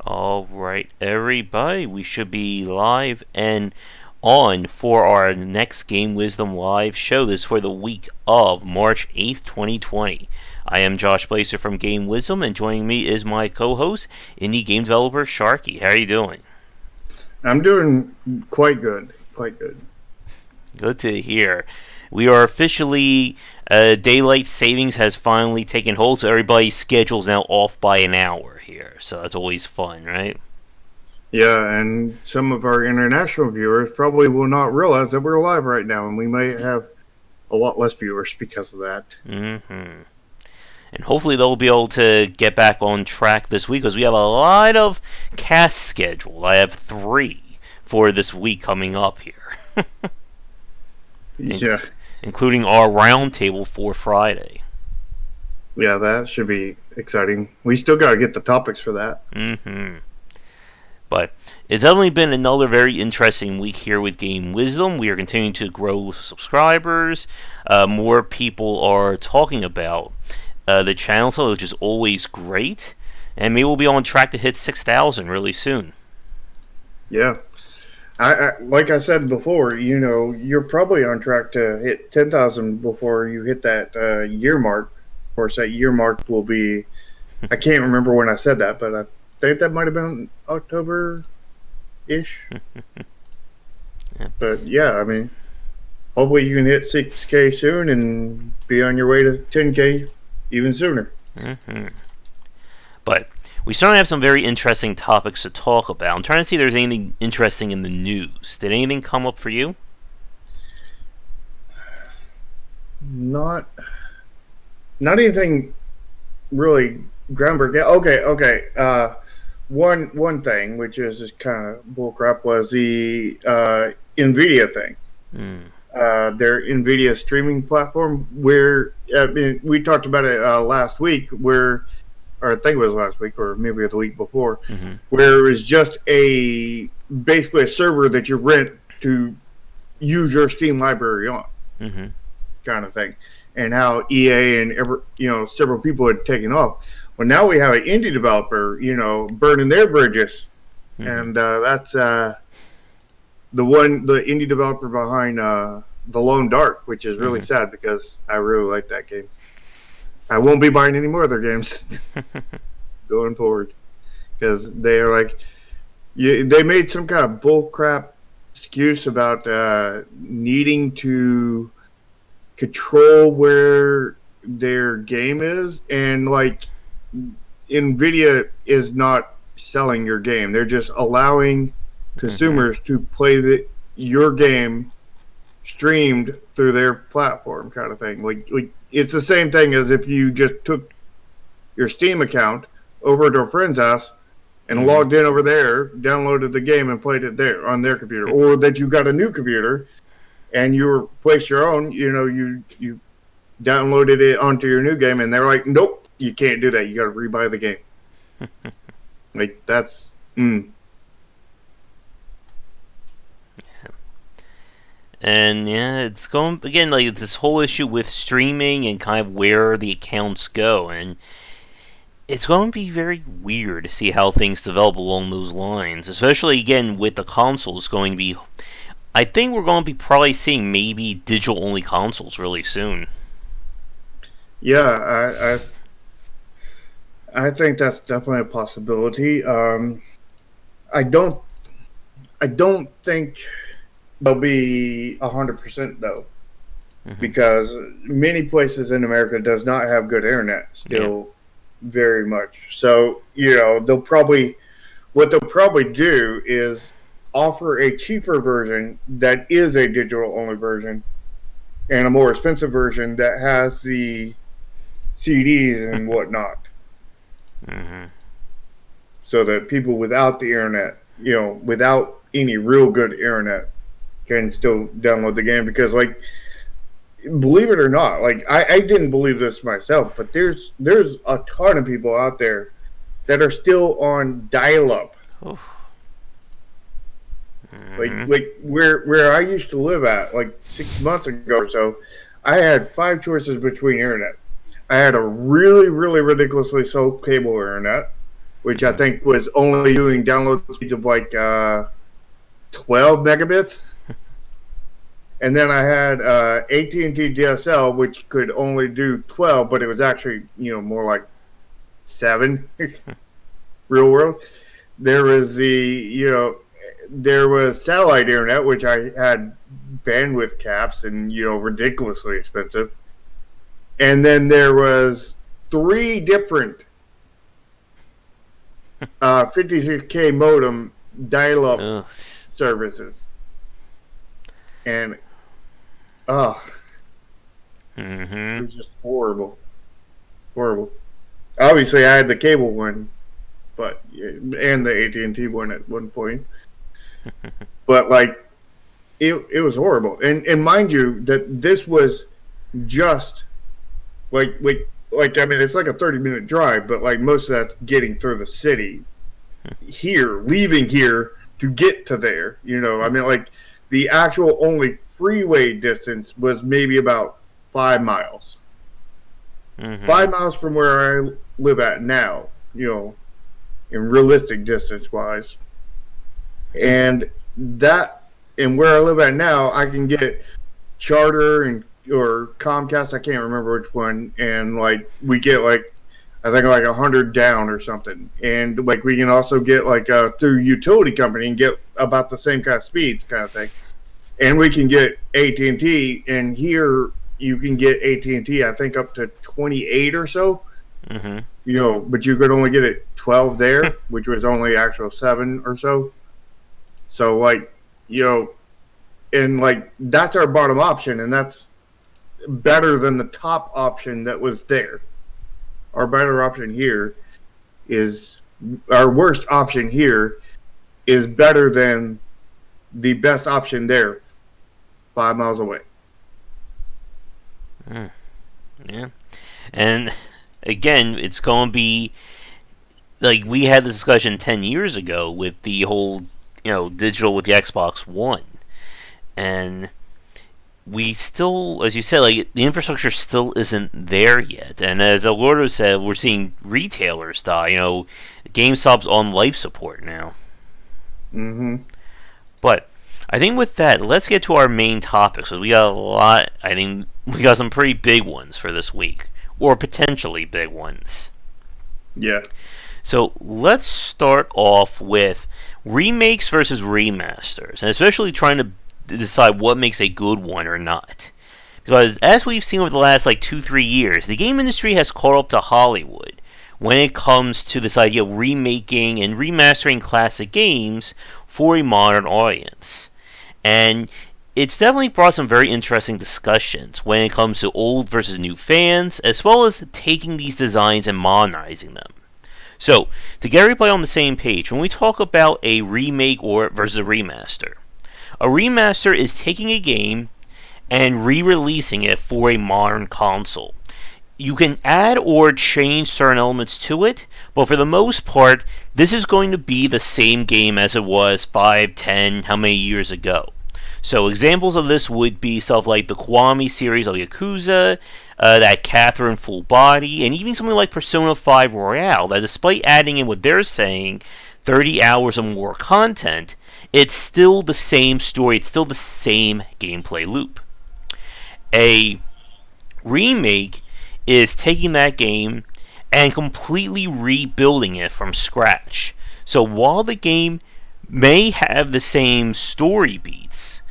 All right, everybody, we should be live and on for our next Game Wisdom Live show. This is for the week of March 8th, 2020. I am Josh Blazer from Game Wisdom, and joining me is my co-host, indie game developer Sharky. How are you doing? I'm doing quite good. Quite good. Good to hear. We are officially daylight savings has finally taken hold, so everybody's schedule's now off by an hour here. So that's always fun, right? Yeah, and some of our international viewers probably will not realize that we're live right now, and we may have a lot less viewers because of that. Mm-hmm. And hopefully they'll be able to get back on track this week because we have a lot of casts scheduled. I have 3 for this week coming up here, In- Yeah, including our roundtable for Friday. yeah, that should be exciting. We still got to get the topics for that. Mm-hmm. But it's definitely been another very interesting week here with Game Wisdom. We are continuing to grow subscribers. More people are talking about the channel, so which is always great. And maybe we'll be on track to hit 6,000 really soon. Yeah, I like I said before, you're probably on track to hit 10,000 before you hit that year mark. Of course, that year mark will be. I can't remember when I said that, but I think that might have been October ish. Yeah. But yeah, I mean, hopefully you can hit 6K soon and be on your way to 10K even sooner. Mm-hmm. But we certainly have some very interesting topics to talk about. I'm trying to see if there's anything interesting in the news. Did anything come up for you? Not, not anything really groundbreaking. Okay. One thing which is just kind of bullcrap was the Nvidia thing. Mm. Their Nvidia streaming platform, where I mean, we talked about it last week, or I think it was last week, or maybe the week before, Mm-hmm. where it was just basically a server that you rent to use your Steam library on, Mm-hmm. kind of thing, and how EA and several people had taken off. Well, now we have an indie developer, burning their bridges, Mm-hmm. and that's the indie developer behind The Lone Dark, which is really Mm-hmm. sad because I really like that game. I won't be buying any more of their games going forward because they are like, they made some kind of bullcrap excuse about needing to control where their game is, and like Nvidia is not selling your game; they're just allowing consumers to play your game streamed through their platform, kind of thing. Like it's the same thing as if you just took your Steam account over to a friend's house and logged in over there, downloaded the game, and played it there on their computer, or that you got a new computer and you replaced your own. You downloaded it onto your new game, and they're like, "Nope, you can't do that. You got to rebuy the game." Like that's. And yeah, it's going again like this whole issue with streaming and kind of where the accounts go, and it's going to be very weird to see how things develop along those lines, especially again with the consoles going to be. I think we're going to be probably seeing maybe digital only consoles really soon. Yeah, I think that's definitely a possibility. I don't I don't think they'll be 100% though, Mm-hmm. because many places in America does not have good internet Yeah. still, very much. So what they'll probably do is offer a cheaper version that is a digital only version, and a more expensive version that has the CDs and whatnot, Mm-hmm. so that people without the internet, without any real good internet, can still download the game. Because, like, believe it or not, like I didn't believe this myself, but there's a ton of people out there that are still on dial-up. Like Mm-hmm. like where I used to live at, like 6 months ago or so, I had 5 choices between internet. I had a really, really ridiculously slow cable internet. which I Mm-hmm. think was only doing download speeds of like 12 megabits. And then I had AT&T DSL, which could only do 12, but it was actually more like 7 real world. There was there was satellite internet, which I had bandwidth caps and ridiculously expensive. And then there was 3 different 56K modem dial-up Ugh. services, and oh, it Mm-hmm. was just horrible, horrible. Obviously, I had the cable one, but and the AT&T one at one point, but like it was horrible. And mind you, that this was just like I mean, it's like a 30-minute drive, but like most of that's getting through the city here, leaving here to get to there. I mean, like the actual only freeway distance was maybe about 5 miles. Mm-hmm. 5 miles from where I live at now, in realistic distance wise. And that, and where I live at now, I can get Charter and or Comcast. I can't remember which one, and like we get like I think like 100 down or something, and like we can also get like through utility company and get about the same kind of speeds, kind of thing. And we can get AT&T, and here you can get AT&T. I think up to 28 or so. Mm-hmm. But you could only get it 12 there, which was only actual 7 or so. So like and like that's our bottom option, and that's better than the top option that was there. Our better option here is our worst option here is better than the best option there, 5 miles away. Mm. Yeah. And again, it's going to be like we had this discussion 10 years ago with the whole, digital with the Xbox One. And we still, as you said, like the infrastructure still isn't there yet. And as Eduardo said, we're seeing retailers die. GameStop's on life support now. Mm-hmm. But I think with that, let's get to our main topics because we got a lot. I think we got some pretty big ones for this week, or potentially big ones. Yeah. So let's start off with remakes versus remasters, and especially trying to decide what makes a good one or not. Because as we've seen over the last 2-3 years, the game industry has caught up to Hollywood when it comes to this idea of remaking and remastering classic games for a modern audience. And it's definitely brought some very interesting discussions when it comes to old versus new fans, as well as taking these designs and modernizing them. So, to get everybody on the same page, when we talk about a remake or versus a remaster is taking a game and re-releasing it for a modern console. You can add or change certain elements to it, but for the most part, this is going to be the same game as it was 5, 10, how many years ago. So examples of this would be stuff like the Kiwami series of Yakuza, that Catherine Full Body, and even something like Persona 5 Royale, that despite adding in what they're saying, 30 hours or more content, it's still the same story, it's still the same gameplay loop. A remake is taking that game and completely rebuilding it from scratch. So while the game may have the same story beats,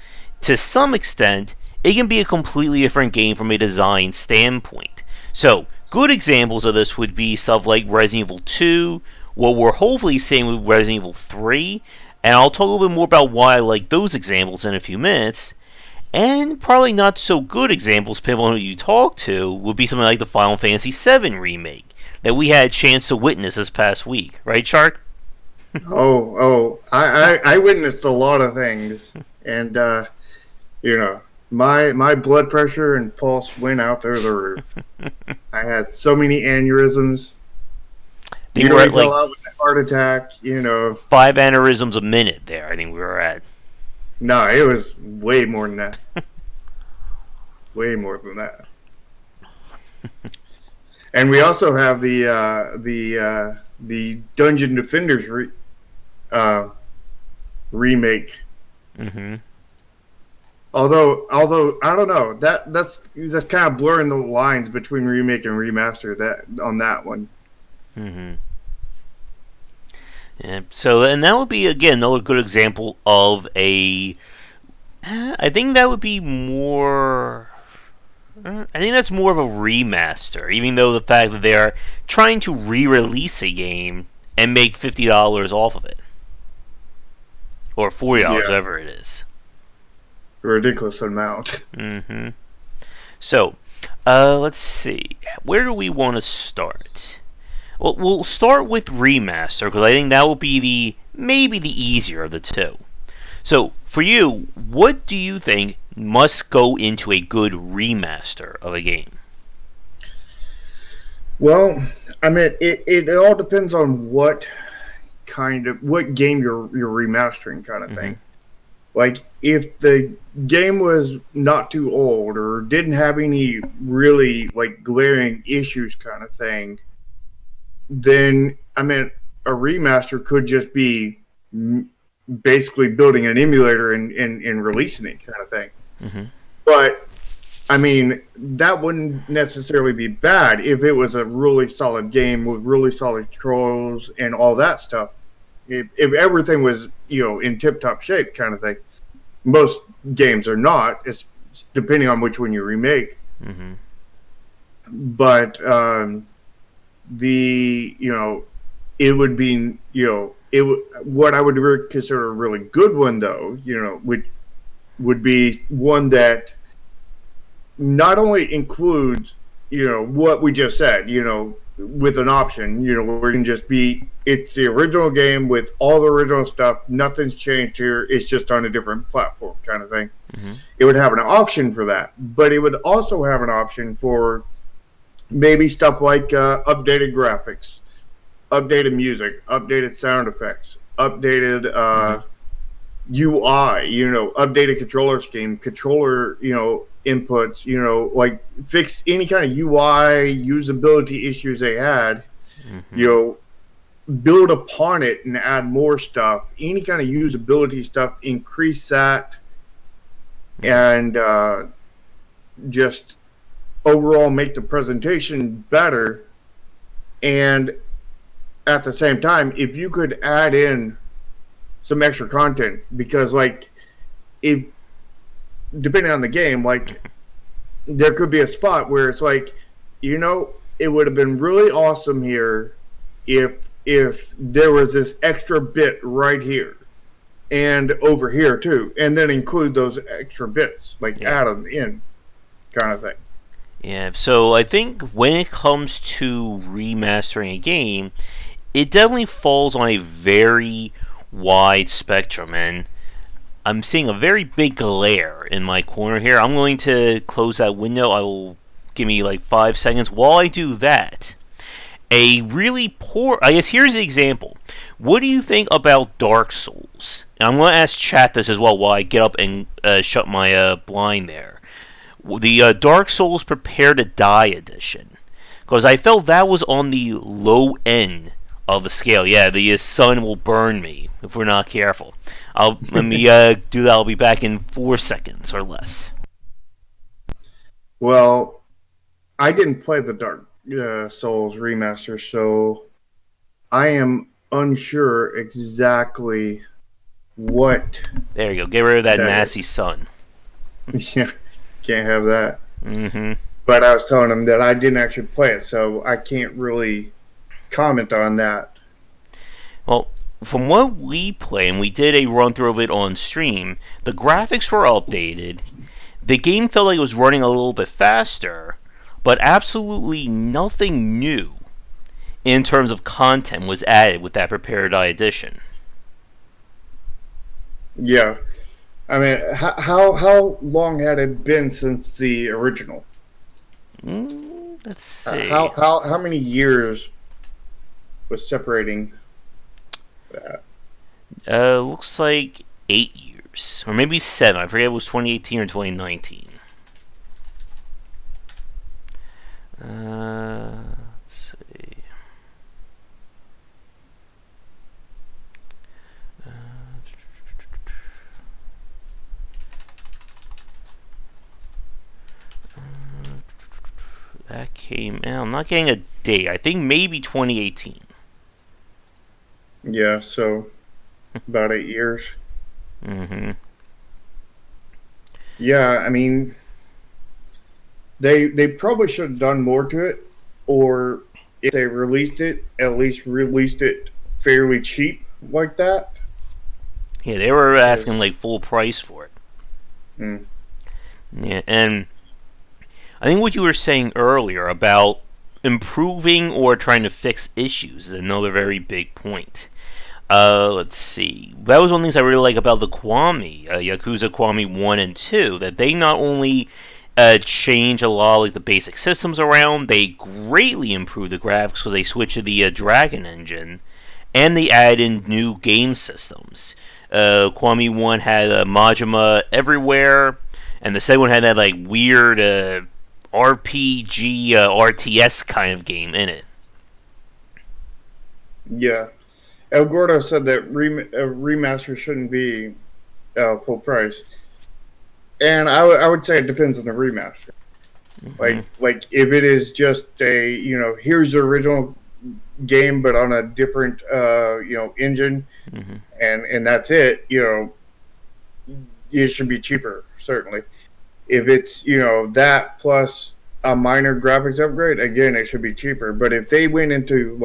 to some extent, it can be a completely different game from a design standpoint. So, good examples of this would be stuff like Resident Evil 2, what we're hopefully seeing with Resident Evil 3, and I'll talk a little bit more about why I like those examples in a few minutes. And probably not so good examples, depending on who you talk to, would be something like the Final Fantasy VII remake that we had a chance to witness this past week, right, Shark? I witnessed a lot of things, and my blood pressure and pulse went out through the roof. I had so many aneurysms. They were Nearly at fell out with a heart attack. 5 aneurysms a minute there, I think we were at. No, it was way more than that. Way more than that. And we also have the the Dungeon Defenders uh, remake. Mm-hmm. Although I don't know, that's kind of blurring the lines between remake and remaster that on that one. Mm-hmm. Yeah. So, and that would be again another good example of a. I think that would be more. I think that's more of a remaster, even though the fact that they are trying to re-release a game and make $50 off of it, or $40, Yeah, whatever it is. ridiculous amount. Mm-hmm. So, let's see. Where do we want to start? Well, we'll start with remaster because I think that will be the maybe the easier of the two. So, for you, what do you think must go into a good remaster of a game? Well, I mean, it all depends on what game you're remastering, kind of Mm-hmm. thing. Like if the game was not too old or didn't have any really like glaring issues, kind of thing, then I mean, a remaster could just be basically building an emulator and releasing it, kind of thing. Mm-hmm. But I mean, that wouldn't necessarily be bad if it was a really solid game with really solid controls and all that stuff. If everything was, in tip top shape, kind of thing. Most games are not, it's depending on which one you remake. Mm-hmm. But it would be, what I would consider a really good one, though, would be one that not only includes, what we just said, with an option, where it can just be, it's the original game with all the original stuff, nothing's changed here, it's just on a different platform, kind of thing. Mm-hmm. It would have an option for that, but it would also have an option for maybe stuff like updated graphics, updated music, updated sound effects, updated Mm-hmm. UI, updated controller scheme, controller, inputs, like fix any kind of UI usability issues they had, you Mm-hmm. know, build upon it and add more stuff, any kind of usability stuff, increase that, Mm-hmm. and just overall make the presentation better. And at the same time, if you could add in some extra content, because like if depending on the game, like there could be a spot where it's like, it would have been really awesome here if there was this extra bit right here and over here too, and then include those extra bits, like Yeah. add them in, kind of thing. Yeah. So I think when it comes to remastering a game, it definitely falls on a very wide spectrum, and I'm seeing a very big glare in my corner here. I'm going to close that window. I will give me like 5 seconds. While I do that, a really poor. I guess here's the example. What do you think about Dark Souls? And I'm going to ask chat this as well while I get up and shut my blind there. The Dark Souls Prepare to Die edition. Because I felt that was on the low end of the scale. Yeah, the sun will burn me if we're not careful. Let me do that. I'll be back in 4 seconds or less. Well, I didn't play the Dark Souls remaster, so I am unsure exactly what There you go. Get rid of that that nasty is. sun. Yeah, can't have that. Mm-hmm. But I was telling him that I didn't actually play it, so I can't really comment on that. Well, from what we play, and we did a run through of it on stream, the graphics were updated. The game felt like it was running a little bit faster, but absolutely nothing new in terms of content was added with that Prepare to Die edition. Yeah, I mean, how long had it been since the original? Let's Uh, see. How how how many years was separating that? Looks like 8 years, or maybe 7. I forget if it was 2018 or 2019. Let's see. that came out. I'm not getting a date. I think maybe 2018. Yeah, so about 8 years. Mm-hmm. Yeah, I mean, they probably should have done more to it, or if they released it, at least released it fairly cheap like that. Yeah, they were asking Because like full price for it. mm, Yeah, and I think what you were saying earlier about improving or trying to fix issues is another very big point. Let's see. That was one of the things I really like about the Kiwami, Yakuza Kiwami 1 and 2, that they not only change a lot of like, the basic systems around, they greatly improve the graphics because they switch to the Dragon engine, and they add in new game systems. Kiwami 1 had Majima everywhere, and the second one had that like weird RPG, RTS kind of game in it. yeah, El Gordo said that remaster shouldn't be full price, and I would say it depends on the remaster. Mm-hmm. Like if it is just a here's the original game but on a different engine, Mm-hmm. and that's it. It should be cheaper certainly. If it's that plus a minor graphics upgrade, again it should be cheaper. But if they went into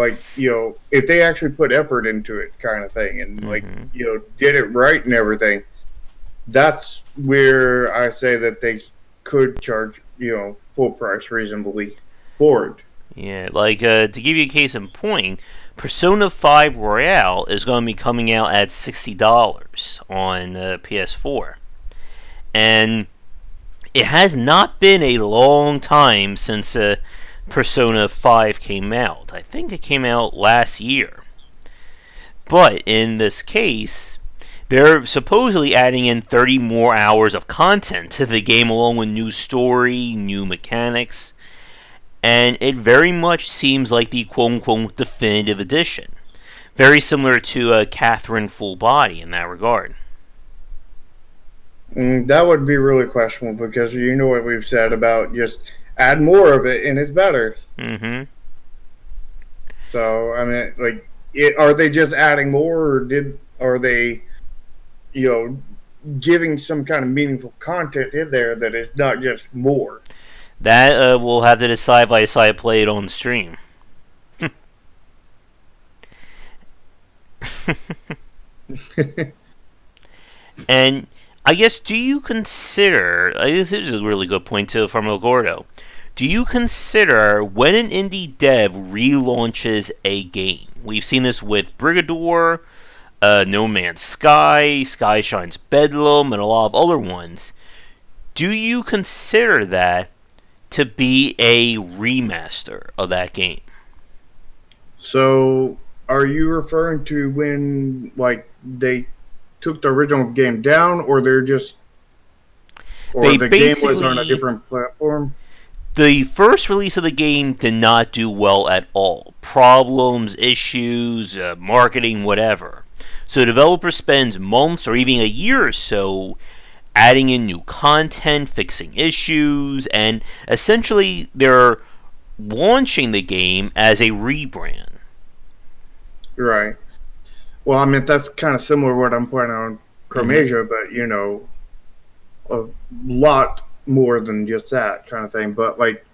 if they actually put effort into it, kind of thing, and Mm-hmm. did it right and everything, that's where I say that they could charge full price reasonably for it. Yeah, like to give you a case in point, Persona 5 Royale is going to be coming out at $60 on PS4, and it has not been a long time since Persona 5 came out. I think it came out last year. But in this case, they're supposedly adding in 30 more hours of content to the game, along with new story, new mechanics, and it very much seems like the quote unquote definitive edition. Very similar to Catherine Full Body in that regard. That would be really questionable because you know what we've said about just add more of it and it's better. Mm-hmm. So I mean, like, are they just adding more, or are they, you know, giving some kind of meaningful content in there that is not just more? That we'll have to decide by the I play it on stream. And I guess, do you consider? This is a really good point too from El Gordo. Do you consider when an indie dev relaunches a game? We've seen this with Brigador, No Man's Sky, Sky Shines Bedlam, and a lot of other ones. Do you consider that to be a remaster of that game? So, are you referring to when like they took the original game down, or or They the game was on a basically, different platform? the first release of the game did not do well at all. Problems, issues, marketing, whatever. So the developer spends months or even a year or so adding in new content, fixing issues, and essentially they're launching the game as a rebrand. Right. Well, I mean that's kind of similar to what I'm playing on Mm-hmm. Chromasia, but a lot more than just that kind of thing. But like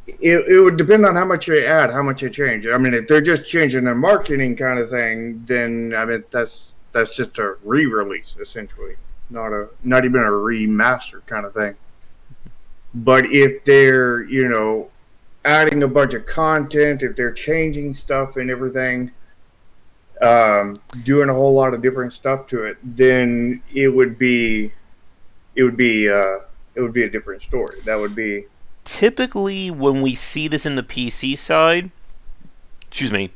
it would depend on how much you add, how much you change. I mean, if they're just changing their marketing kind of thing, then I mean that's just a re-release essentially, not even a remaster kind of thing. But if they're adding a bunch of content, if they're changing stuff and everything, doing a whole lot of different stuff to it, then it would be it would be a different story. That would be Typically, when we see this in the PC side, excuse me,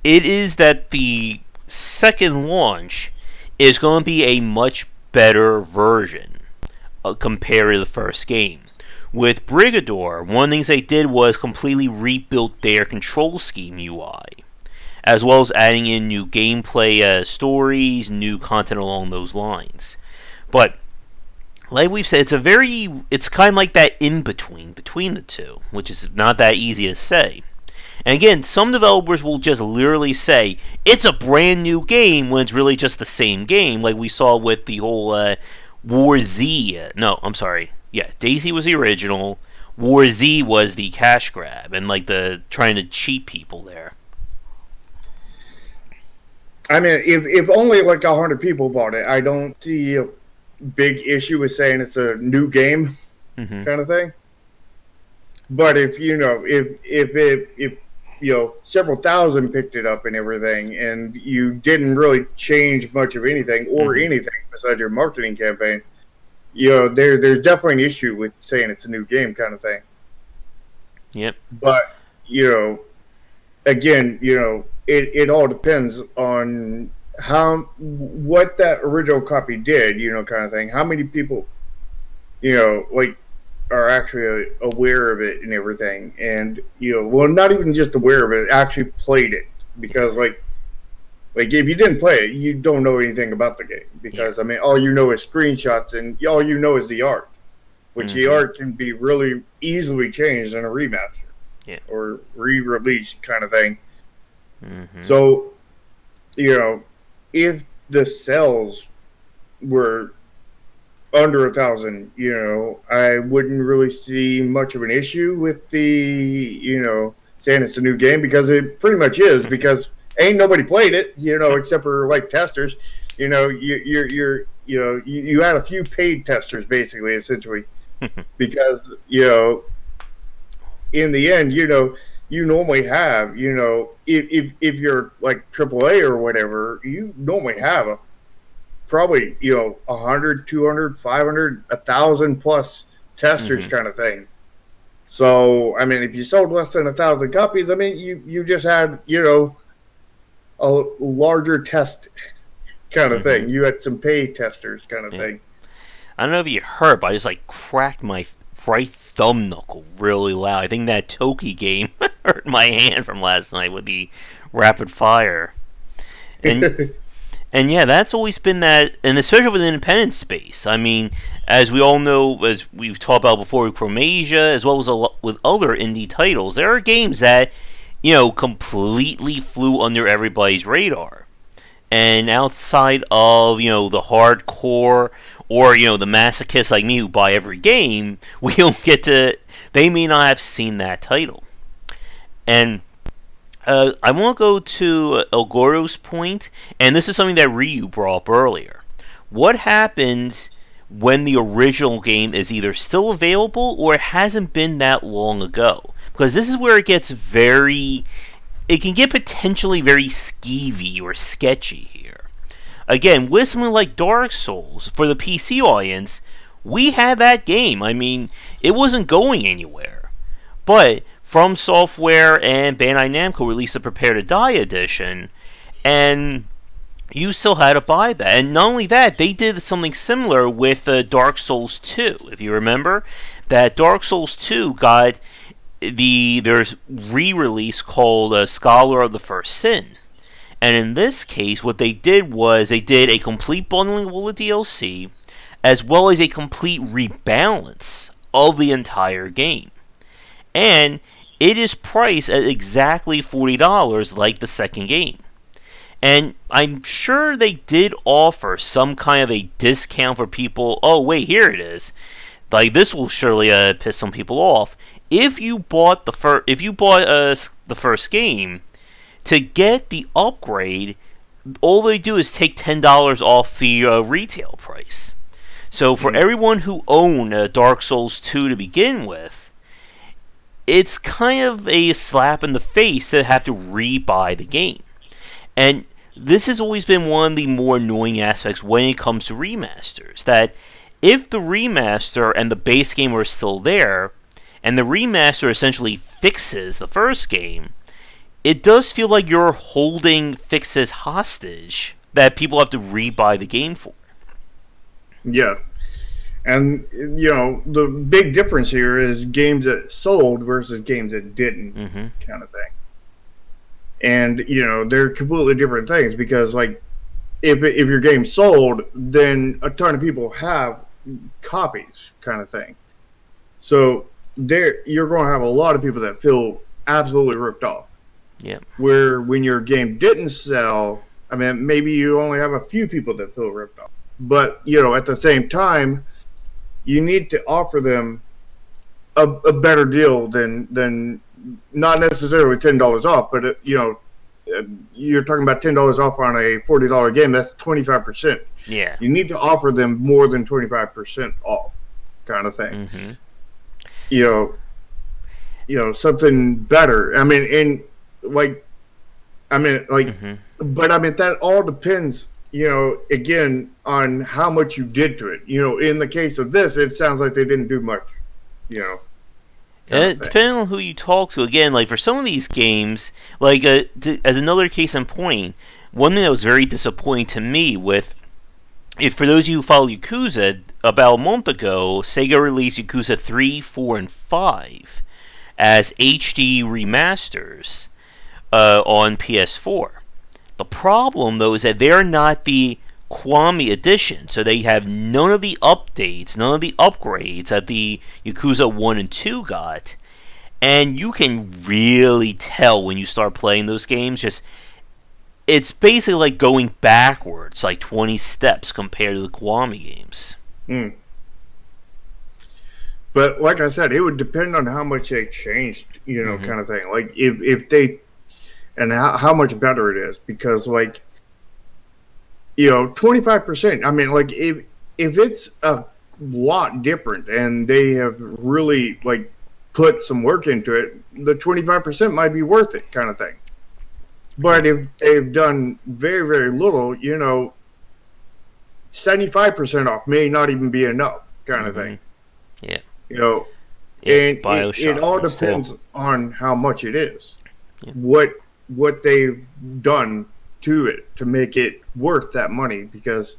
it is that the second launch is going to be a much better version compared to the first game. With Brigador, one of the things they did was completely rebuilt their control scheme UI, as well as adding in new gameplay stories, new content along those lines. But like we've said, it's kind of like that in between the two, which is not that easy to say. And again, some developers will just literally say it's a brand new game when it's really just the same game, like we saw with the whole War Z. No, I'm sorry. Yeah, Daisy was the original. War Z was the cash grab and like the trying to cheat people there. I mean, if only like 100 people bought it, I don't see a big issue with saying it's a new game Mm-hmm. kind of thing. But if several thousand picked it up and everything, and you didn't really change much of anything or Mm-hmm. anything besides your marketing campaign, there's definitely an issue with saying it's a new game kind of thing. Yep. But again, it all depends on how what that original copy did, kind of thing. How many people, like are actually aware of it and everything, and well, not even just aware of it, actually played it because like if you didn't play it, you don't know anything about the game Yeah. because I mean, all you know is screenshots and all you know is the art, which the Mm-hmm. art can be really easily changed in a remaster Yeah. or re-release kind of thing. Mm-hmm. So if the sales were under 1,000, I wouldn't really see much of an issue with the saying it's a new game because it pretty much is because ain't nobody played it, except for like testers. You had a few paid testers basically, essentially, because in the end, you normally have, if you're like AAA or whatever, you normally have a probably 100, 200, 500, 1,000 plus testers Mm-hmm. kind of thing. So I mean, if you sold less than 1,000 copies, I mean, you just had a larger test kind of Mm-hmm. thing. You had some pay testers kind of Yeah. thing. I don't know if you heard, but I just like cracked my right thumb knuckle really loud. I think that Toki game hurt my hand from last night with the rapid fire. And and yeah, that's always been that, and especially with the independent space. I mean, as we all know, as we've talked about before with Chromasia, as well as with other indie titles, there are games that completely flew under everybody's radar. And outside of the hardcore or the masochists like me who buy every game, we don't get to. They may not have seen that title. And I want to go to El Goro's point, and this is something that Ryu brought up earlier. What happens when the original game is either still available or it hasn't been that long ago? Because this is where it gets very. It can get potentially very skeevy or sketchy here. Again, with something like Dark Souls, for the PC audience, we had that game. I mean, it wasn't going anywhere. But From Software and Bandai Namco released the Prepare to Die edition, and you still had to buy that. And not only that, they did something similar with Dark Souls 2. If you remember, that Dark Souls 2 got there's re-release called Scholar of the First Sin. And in this case, what they did was they did a complete bundling of all the DLC, as well as a complete rebalance of the entire game. And it is priced at exactly $40 like the second game. And I'm sure they did offer some kind of a discount for people. Oh, wait, here it is. Like this will surely piss some people off. If you bought the first game, to get the upgrade, all they do is take $10 off the retail price. So for Mm. everyone who owned Dark Souls 2 to begin with, it's kind of a slap in the face to have to re-buy the game. And this has always been one of the more annoying aspects when it comes to remasters. That if the remaster and the base game are still there, and the remaster essentially fixes the first game, it does feel like you're holding fixes hostage that people have to re-buy the game for. Yeah. And the big difference here is games that sold versus games that didn't, Mm-hmm. kind of thing. And they're completely different things because like if your game sold, then a ton of people have copies kind of thing. So there, you're going to have a lot of people that feel absolutely ripped off. Yeah. Where when your game didn't sell, I mean, maybe you only have a few people that feel ripped off. But at the same time, you need to offer them a better deal than not necessarily $10 off, but you're talking about $10 off on a $40 game. That's 25%. Yeah. You need to offer them more than 25% off, kind of thing. Mm-hmm. Something better. I mean, Mm-hmm. but I mean that all depends. Again, on how much you did to it. In the case of this, it sounds like they didn't do much. Depending on who you talk to, again, like for some of these games, like as another case in point, one thing that was very disappointing to me if for those of you who follow Yakuza, about a month ago, Sega released Yakuza 3, 4, and 5 as HD remasters on PS4. The problem, though, is that they're not the Kiwami edition, so they have none of the updates, none of the upgrades that the Yakuza 1 and 2 got, and you can really tell when you start playing those games, it's basically like going backwards, like 20 steps compared to the Kiwami games. Mm. But like I said, it would depend on how much they changed, kind of thing. Like if they, and how much better it is, because 25%. I mean, like if it's a lot different and they have really put some work into it, the 25% might be worth it, kind of thing. But if they've done very, very little, 75% off may not even be enough, kind of thing. Yeah. And it all depends on how much it is. Yeah. What they've done to it to make it worth that money, because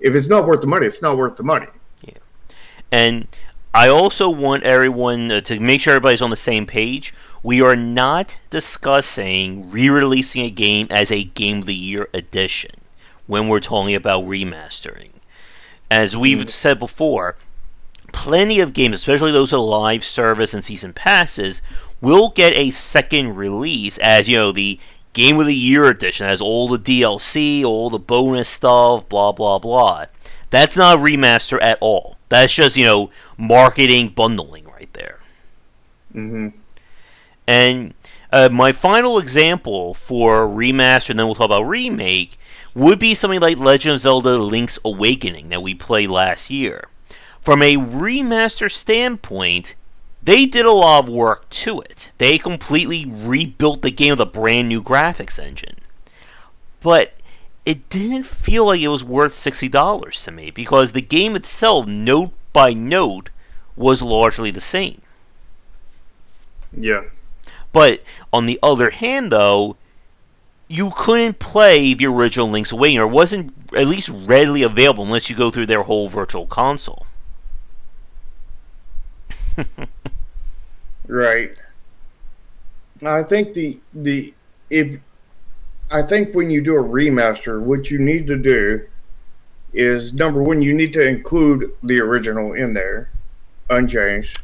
if it's not worth the money, it's not worth the money. Yeah. And I also want everyone to make sure everybody's on the same page. We are not discussing re-releasing a game as a Game of the Year edition when we're talking about remastering. As we've said before, plenty of games, especially those with live service and season passes, will get a second release as, the Game of the Year edition, has all the DLC, all the bonus stuff, blah, blah, blah. That's not a remaster at all. That's just, marketing bundling right there. Mm-hmm. And my final example for remaster, and then we'll talk about remake, would be something like Legend of Zelda Link's Awakening that we played last year. From a remaster standpoint, they did a lot of work to it. They completely rebuilt the game with a brand new graphics engine. But it didn't feel like it was worth $60 to me, because the game itself, note by note, was largely the same. Yeah. But on the other hand, though, you couldn't play the original Link's Awakening, or it wasn't at least readily available unless you go through their whole virtual console. Right. I think I think when you do a remaster, what you need to do is, number one, you need to include the original in there, unchanged,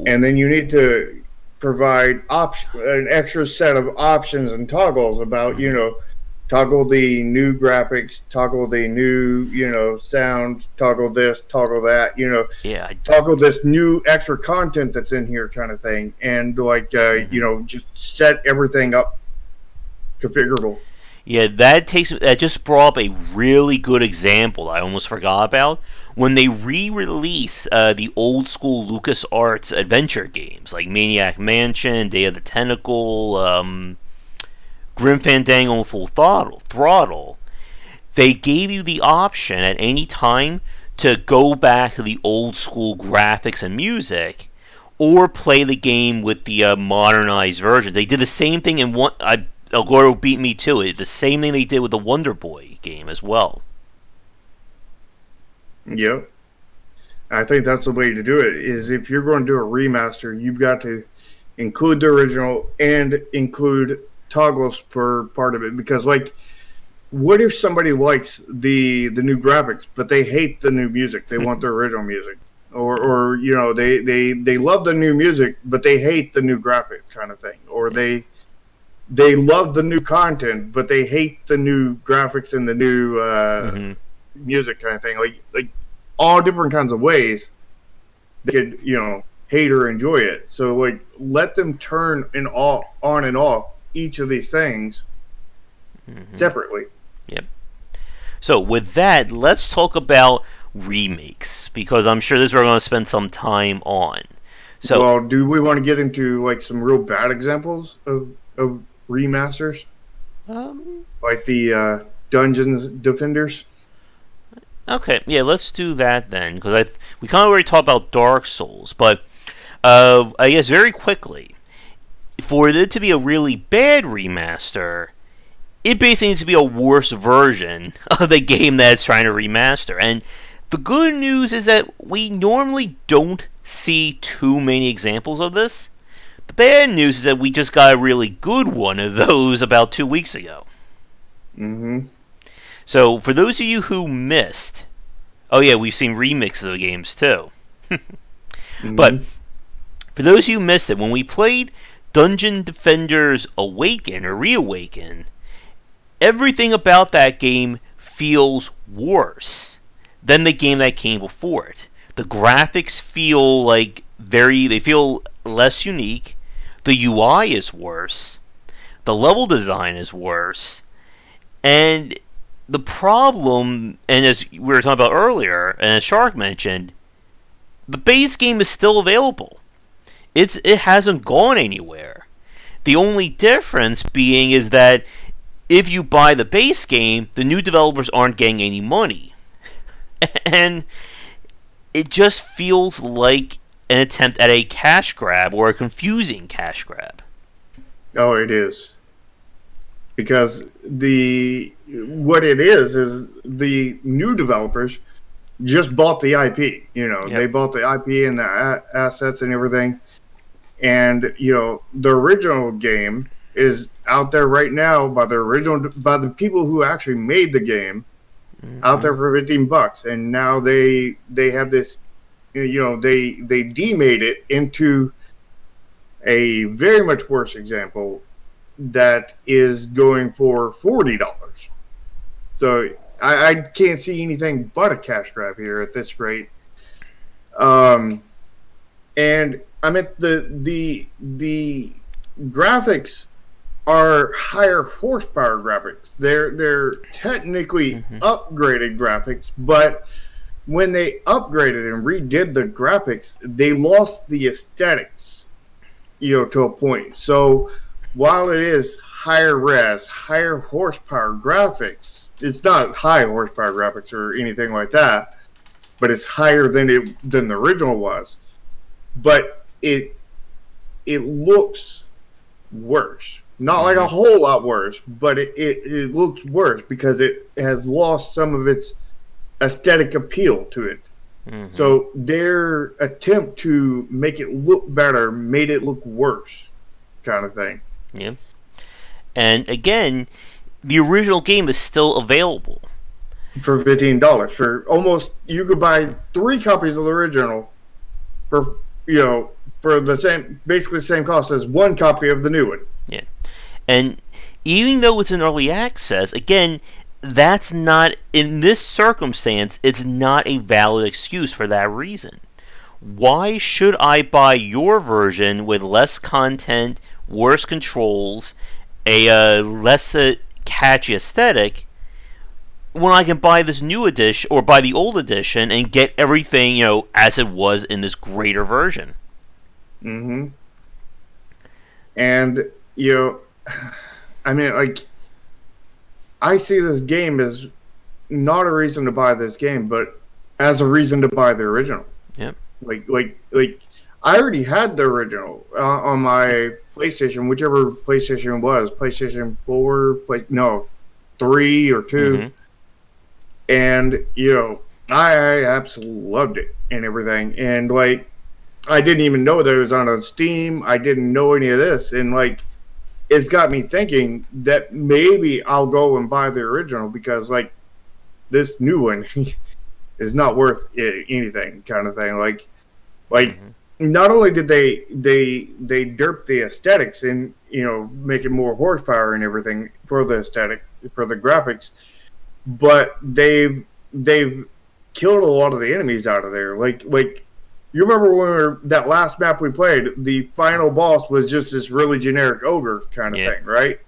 and then you need to provide an extra set of options and toggles about, toggle the new graphics, toggle the new, sound, toggle this, toggle that, toggle this new extra content that's in here, kind of thing, and just set everything up configurable. Yeah, that just brought up a really good example I almost forgot about. When they re-release the old school LucasArts adventure games like Maniac Mansion, Day of the Tentacle, Grim Fandango, and Full Throttle, they gave you the option at any time to go back to the old school graphics and music, or play the game with the modernized version. They did the same thing in one. El Gordo beat me to it. The same thing they did with the Wonder Boy game as well. Yep. I think that's the way to do it, is if you're going to do a remaster, you've got to include the original and include toggles for part of it, because what if somebody likes the new graphics, but they hate the new music? They want the original music, or you know, they love the new music, but they hate the new graphic kind of thing, or Yeah. they love the new content, but they hate the new graphics and the new Mm-hmm. music kind of thing. Like all different kinds of ways they could, you know, hate or enjoy it. So like let them turn on and off each of these things Mm-hmm. separately. Yep. So with that, let's talk about remakes because I'm sure this is what we're going to spend some time on. So, Well, do we want to get into like some real bad examples of remasters, um, like the Dungeons Defenders? okay, yeah, let's do that then because we kind of already talked about Dark Souls, but I guess very quickly, for it to be a really bad remaster, it basically needs to be a worse version of the game that it's trying to remaster. And the good news is that we normally don't see too many examples of this. The bad news is that we just got a really good one of those about 2 weeks ago. Mm-hmm. So, for those of you who missed, oh yeah, we've seen remixes of the games too. But Mm-hmm. for those of you who missed it, when we played Dungeon Defenders Awaken or Reawaken, everything about that game feels worse than the game that came before it. The graphics feel they feel less unique. The UI is worse. The level design is worse. And the problem, and as we were talking about earlier, and as Shark mentioned, the base game is still available. It hasn't gone anywhere. The only difference being is that if you buy the base game, the new developers aren't getting any money. And it just feels like an attempt at a cash grab or a confusing cash grab. Oh, it is because the what it is the new developers just bought the IP. You know, they Yep. bought the IP and the assets and everything. And you know, the original game is out there right now by the people who actually made the game out Mm-hmm. there for $15, and now they have this. You know, they demade it into a very much worse example that is going for $40. So I can't see anything but a cash grab here at this rate. Um, and I mean the graphics are higher horsepower graphics. They're technically Mm-hmm. upgraded graphics, but when they upgraded and redid the graphics, they lost the aesthetics, you know, to a point. So while it is higher res, higher horsepower graphics, it's not high horsepower graphics or anything like that, but it's higher than the original was. But it looks worse. Not like Mm-hmm. a whole lot worse, but it looks worse because it has lost some of its aesthetic appeal to it. Mm-hmm. So their attempt to make it look better made it look worse, kind of thing. Yeah. And again, the original game is still available. For $15, for almost you could buy 3 copies of the original for, you know, for the same, basically the same cost as 1 copy of the new one. Yeah. And even though it's in early access, again, that's not, in this circumstance, it's not a valid excuse for that reason. Why should I buy your version with less content, worse controls, a less catchy aesthetic, when I can buy this new edition or buy the old edition and get everything, as it was in this greater version? Mm-hmm. And, you know, I mean, like, I see this game as not a reason to buy this game, but as a reason to buy the original. Yep. Like, I already had the original on my PlayStation, whichever PlayStation it was, PlayStation 4, 3 or 2. Mm-hmm. And, you know, I absolutely loved it and everything. And, like, I didn't even know that it was on Steam. I didn't know any of this. And, like, it's got me thinking that maybe I'll go and buy the original because like this new one is not worth anything, kind of thing. Like Mm-hmm. not only did they derp the aesthetics and make it more horsepower and everything for the aesthetic for the graphics, but they've killed a lot of the enemies out of there. Like you remember when that last map we played, the final boss was just this really generic ogre kind of Yeah. thing, right?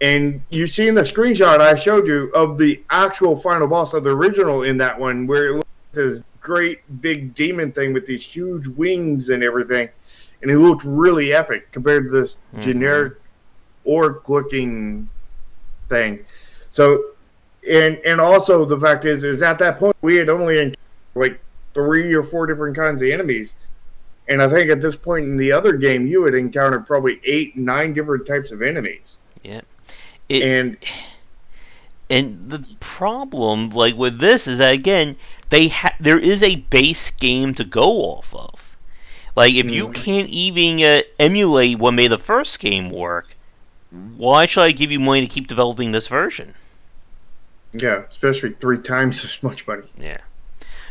And you seen the screenshot I showed you of the actual final boss of the original in that one, where it looked like this great big demon thing with these huge wings and everything, and it looked really epic compared to this Mm-hmm. generic orc looking thing. So, and also the fact is at that point we had only encountered like 3 or 4 different kinds of enemies, and I think at this point in the other game you had encountered probably 8, 9 different types of enemies, Yeah. It and and the problem, like with this, is that again, there is a base game to go off of. Like, if you mm, can't even emulate what made the first game work, why should I give you money to keep developing this version? yeah, especially 3 times as much money. Yeah.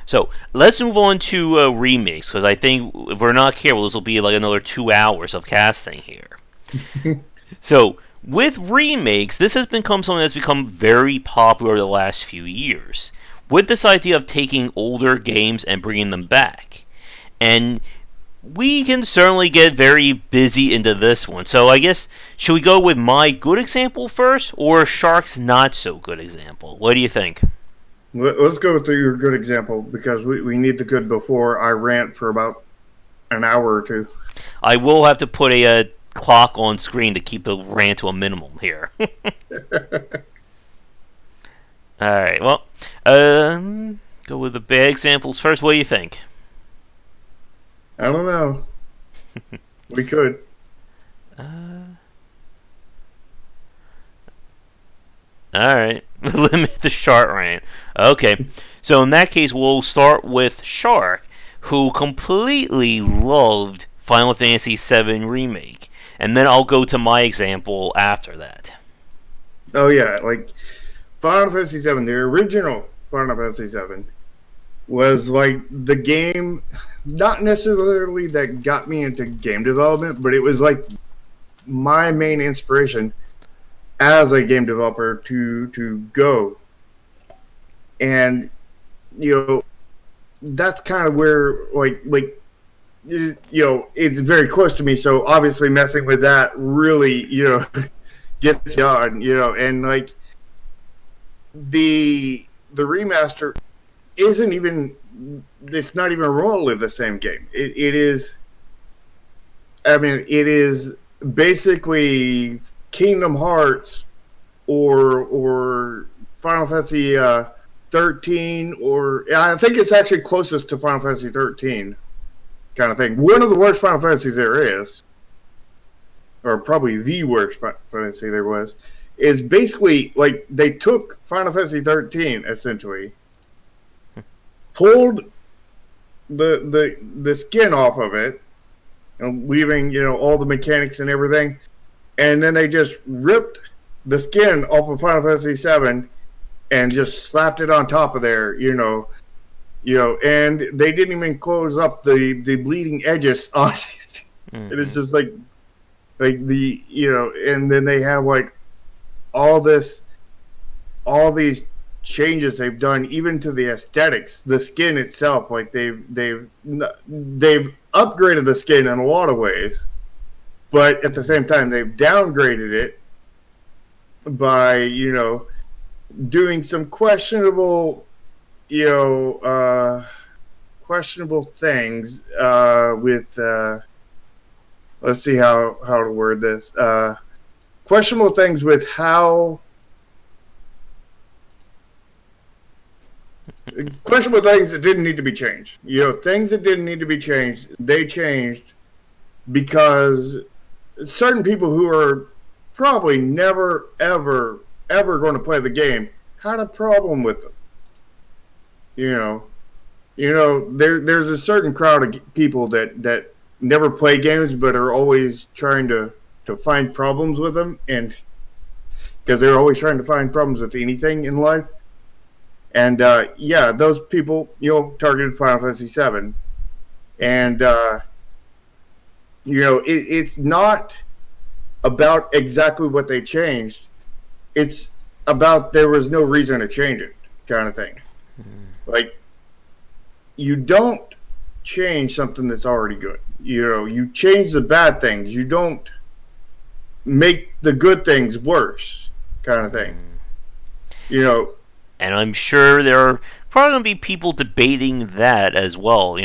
So let's move on to remakes, because I think if we're not careful, this will be like another 2 hours of casting here. So with remakes, this has become something that's become very popular the last few years. With this idea of taking older games and bringing them back, and we can certainly get very busy into this one. So I guess should we go with my good example first, or Shark's not so good example? What do you think? Let's go with your good example because we need the good before I rant for about an hour or two. I will have to put a clock on screen to keep the rant to a minimum here. All right. Well, go with the bad examples first. What do you think? I don't know. We could. Uh, all right. Limit the shark rant. Okay. So in that case, we'll start with Shark, who completely loved Final Fantasy VII Remake, and then I'll go to my example after that. Oh yeah, like Final Fantasy VII, the original Final Fantasy VII was like the game, not necessarily that got me into game development, but it was like my main inspiration as a game developer to go. And you know that's kind of where like it's very close to me. So obviously messing with that really gets done. And like the remaster isn't even it's not even remotely the same game. It is. I mean, it is basically Kingdom Hearts or Final Fantasy 13, or I think it's actually closest to Final Fantasy 13 kind of thing. One of the worst Final Fantasies there is, or probably the worst Final Fantasy there was, is basically like they took Final Fantasy 13 essentially, pulled the skin off of it, and leaving all the mechanics and everything, and then they just ripped the skin off of Final Fantasy 7 and just slapped it on top of there, and they didn't even close up the bleeding edges on it. And it's Mm-hmm. just like and then they have like all this, all these changes they've done, even to the aesthetics, the skin itself. Like they've upgraded the skin in a lot of ways, but at the same time they've downgraded it by doing some questionable you know questionable things with let's see how to word this, questionable things with how questionable things that didn't need to be changed. Things that didn't need to be changed, they changed because certain people who are probably never ever going to play the game had a problem with them. You know, there's a certain crowd of people that never play games but are always trying to to find problems with them, and because they're always trying to find problems with anything in life. And yeah, those people, targeted Final Fantasy VII, and it's not about exactly what they changed. It's about there was no reason to change it, kind of thing. Like, you don't change something that's already good. You change the bad things. You don't make the good things worse, kind of thing. And I'm sure there are probably going to be people debating that as well.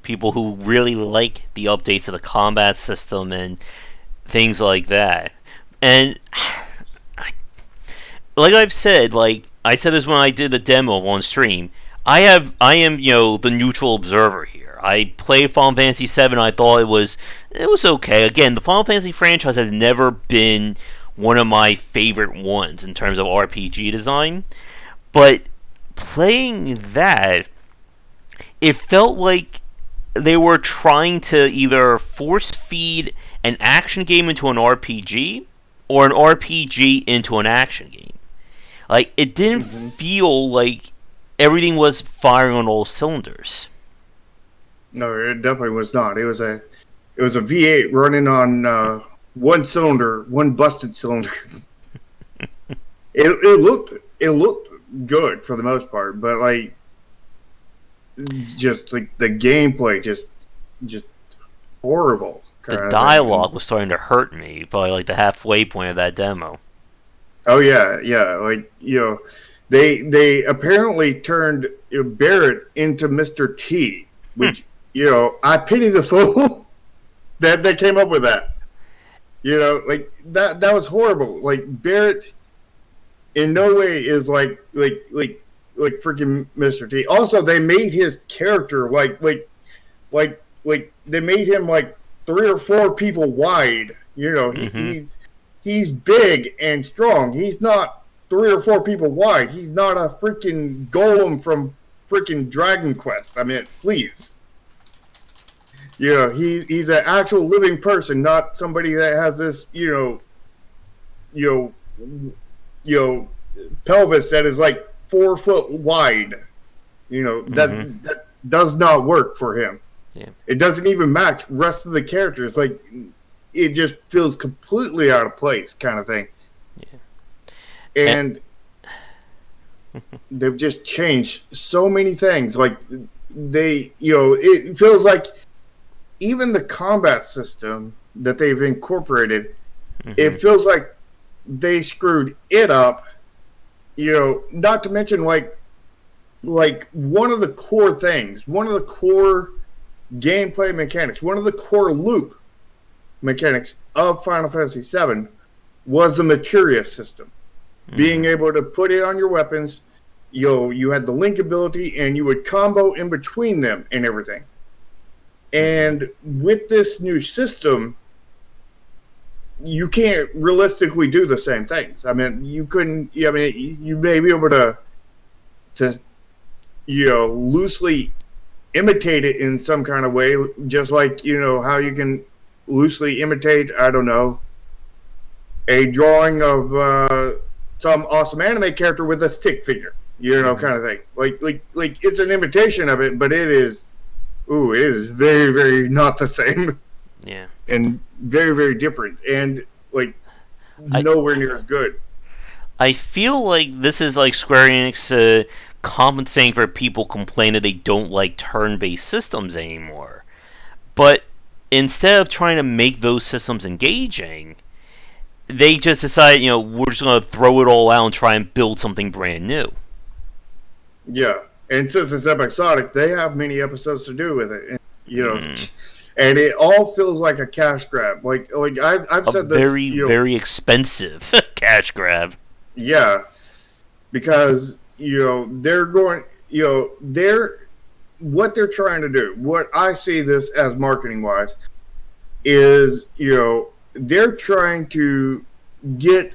People who really like the updates to the combat system and things like that. And like I've said, like I said this when I did the demo on stream. I am the neutral observer here. I played Final Fantasy VII. I thought it was okay. Again, the Final Fantasy franchise has never been one of my favorite ones in terms of RPG design, but playing that, it felt like they were trying to either force feed an action game into an RPG or an RPG into an action game. Like, it didn't feel like everything was firing on all cylinders. No, it definitely was not. It was a V8 running on one cylinder, one busted cylinder. it looked good for the most part, but like just like the gameplay just horrible. The dialogue was starting to hurt me by like the halfway point of that demo. Oh yeah, like they apparently turned Barrett into Mr. T, which I pity the fool that they came up with that. Like that was horrible. Like, Barrett in no way is like freaking Mr. T. Also, they made his character like they made him like 3 or 4 people wide. He's big and strong. He's not 3 or 4 people wide. He's not a freaking golem from freaking Dragon Quest. I mean, please. He's an actual living person, not somebody that has this, pelvis that is like 4 foot wide. That does not work for him. Yeah. It doesn't even match the rest of the characters. Like, it just feels completely out of place, kind of thing. Yeah. And they've just changed so many things. Like, it feels like even the combat system that they've incorporated, it feels like they screwed it up. Not to mention like one of the core things, one of the core gameplay mechanics, one of the core loop mechanics of Final Fantasy VII was the materia system. Being able to put it on your weapons, you had the link ability, and you would combo in between them and everything. And with this new system, you can't realistically do the same things. I mean, you couldn't. I mean, you may be able to loosely imitate it in some kind of way, just like how you can loosely imitate, I don't know, a drawing of some awesome anime character with a stick figure, kind of thing. Like it's an imitation of it, but it is very, very not the same. Yeah. And very, very different, and like nowhere near as good. I feel like this is like Square Enix compensating for people complaining that they don't like turn-based systems anymore. But instead of trying to make those systems engaging, they just decide, we're just going to throw it all out and try and build something brand new. Yeah, and since it's episodic, they have many episodes to do with it. And, and it all feels like a cash grab. Like I've said this, very expensive cash grab. Yeah, because they're going, what they're trying to do. What I see this as marketing wise is, they're trying to get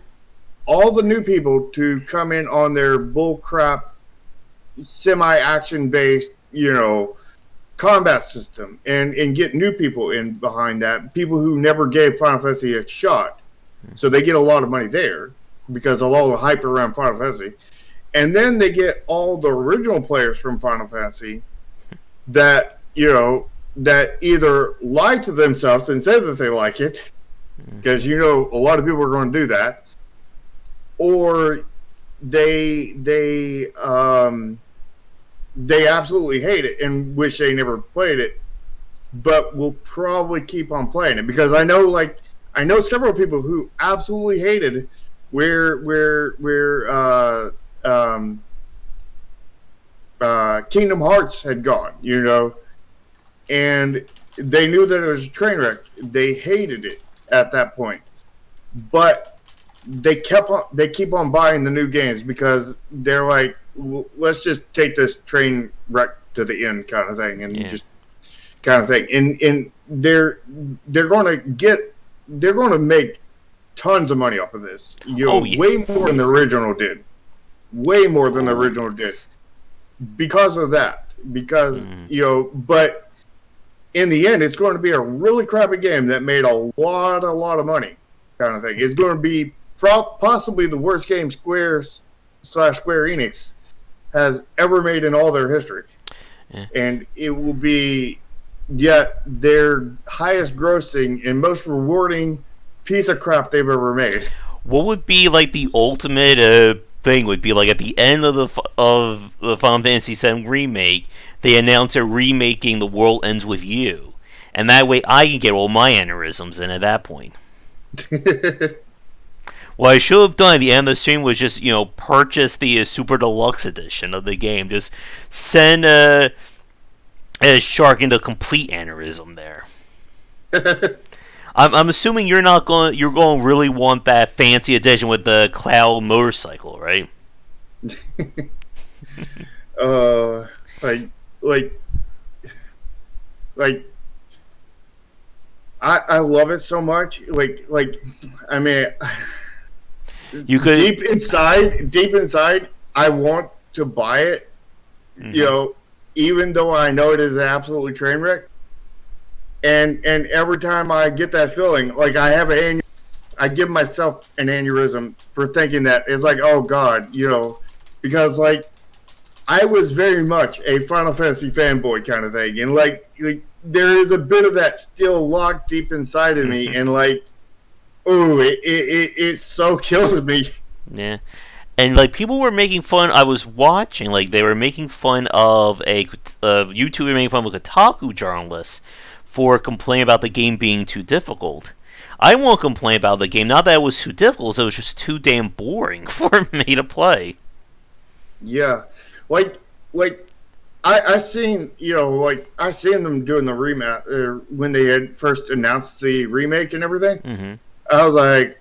all the new people to come in on their bullcrap, semi-action based, combat system and get new people in behind that, people who never gave Final Fantasy a shot. So they get a lot of money there because of all the hype around Final Fantasy. And then they get all the original players from Final Fantasy that, that either lie to themselves and say that they like it, because a lot of people are going to do that, or they absolutely hate it and wish they never played it, but will probably keep on playing it, because I know several people who absolutely hated where Kingdom Hearts had gone, and they knew that it was a train wreck. They hated it at that point, but they keep on buying the new games because they're like, well, let's just take this train wreck to the end, kind of thing, and just kind of thing, and they're going to make tons of money off of this. Way more than the original did. Way more than the original did. Because of that. Because, but in the end, it's going to be a really crappy game that made a lot of money, kind of thing. It's going to be possibly the worst game Square Enix has ever made in all their history. Yeah. And it will be yet their highest grossing and most rewarding piece of crap they've ever made. What would be like the ultimate thing? Would be like at the end of the Final Fantasy VII remake, they announce they're remaking The World Ends With You, and that way I can get all my aneurysms in at that point. What I should have done at the end of the stream was just purchase the Super Deluxe edition of the game. Just send a shark into complete aneurysm there. I'm assuming you're going to really want that fancy edition with the Cloud motorcycle, right? I love it so much. I mean, you could deep inside, I want to buy it. Mm-hmm. Even though I know it is an absolutely train wreck. And every time I get that feeling, like I give myself an aneurysm for thinking that. It's like, oh God, because I was very much a Final Fantasy fanboy kind of thing, and there is a bit of that still locked deep inside of me, and it so kills me. Yeah. And people were making fun. I was watching, they were making fun of a YouTuber making fun of a Kotaku journalist for complaining about the game being too difficult. I won't complain about the game. Not that it was too difficult, it was just too damn boring for me to play. Yeah, I seen I seen them doing the remake when they had first announced the remake and everything. Mm-hmm. I was like,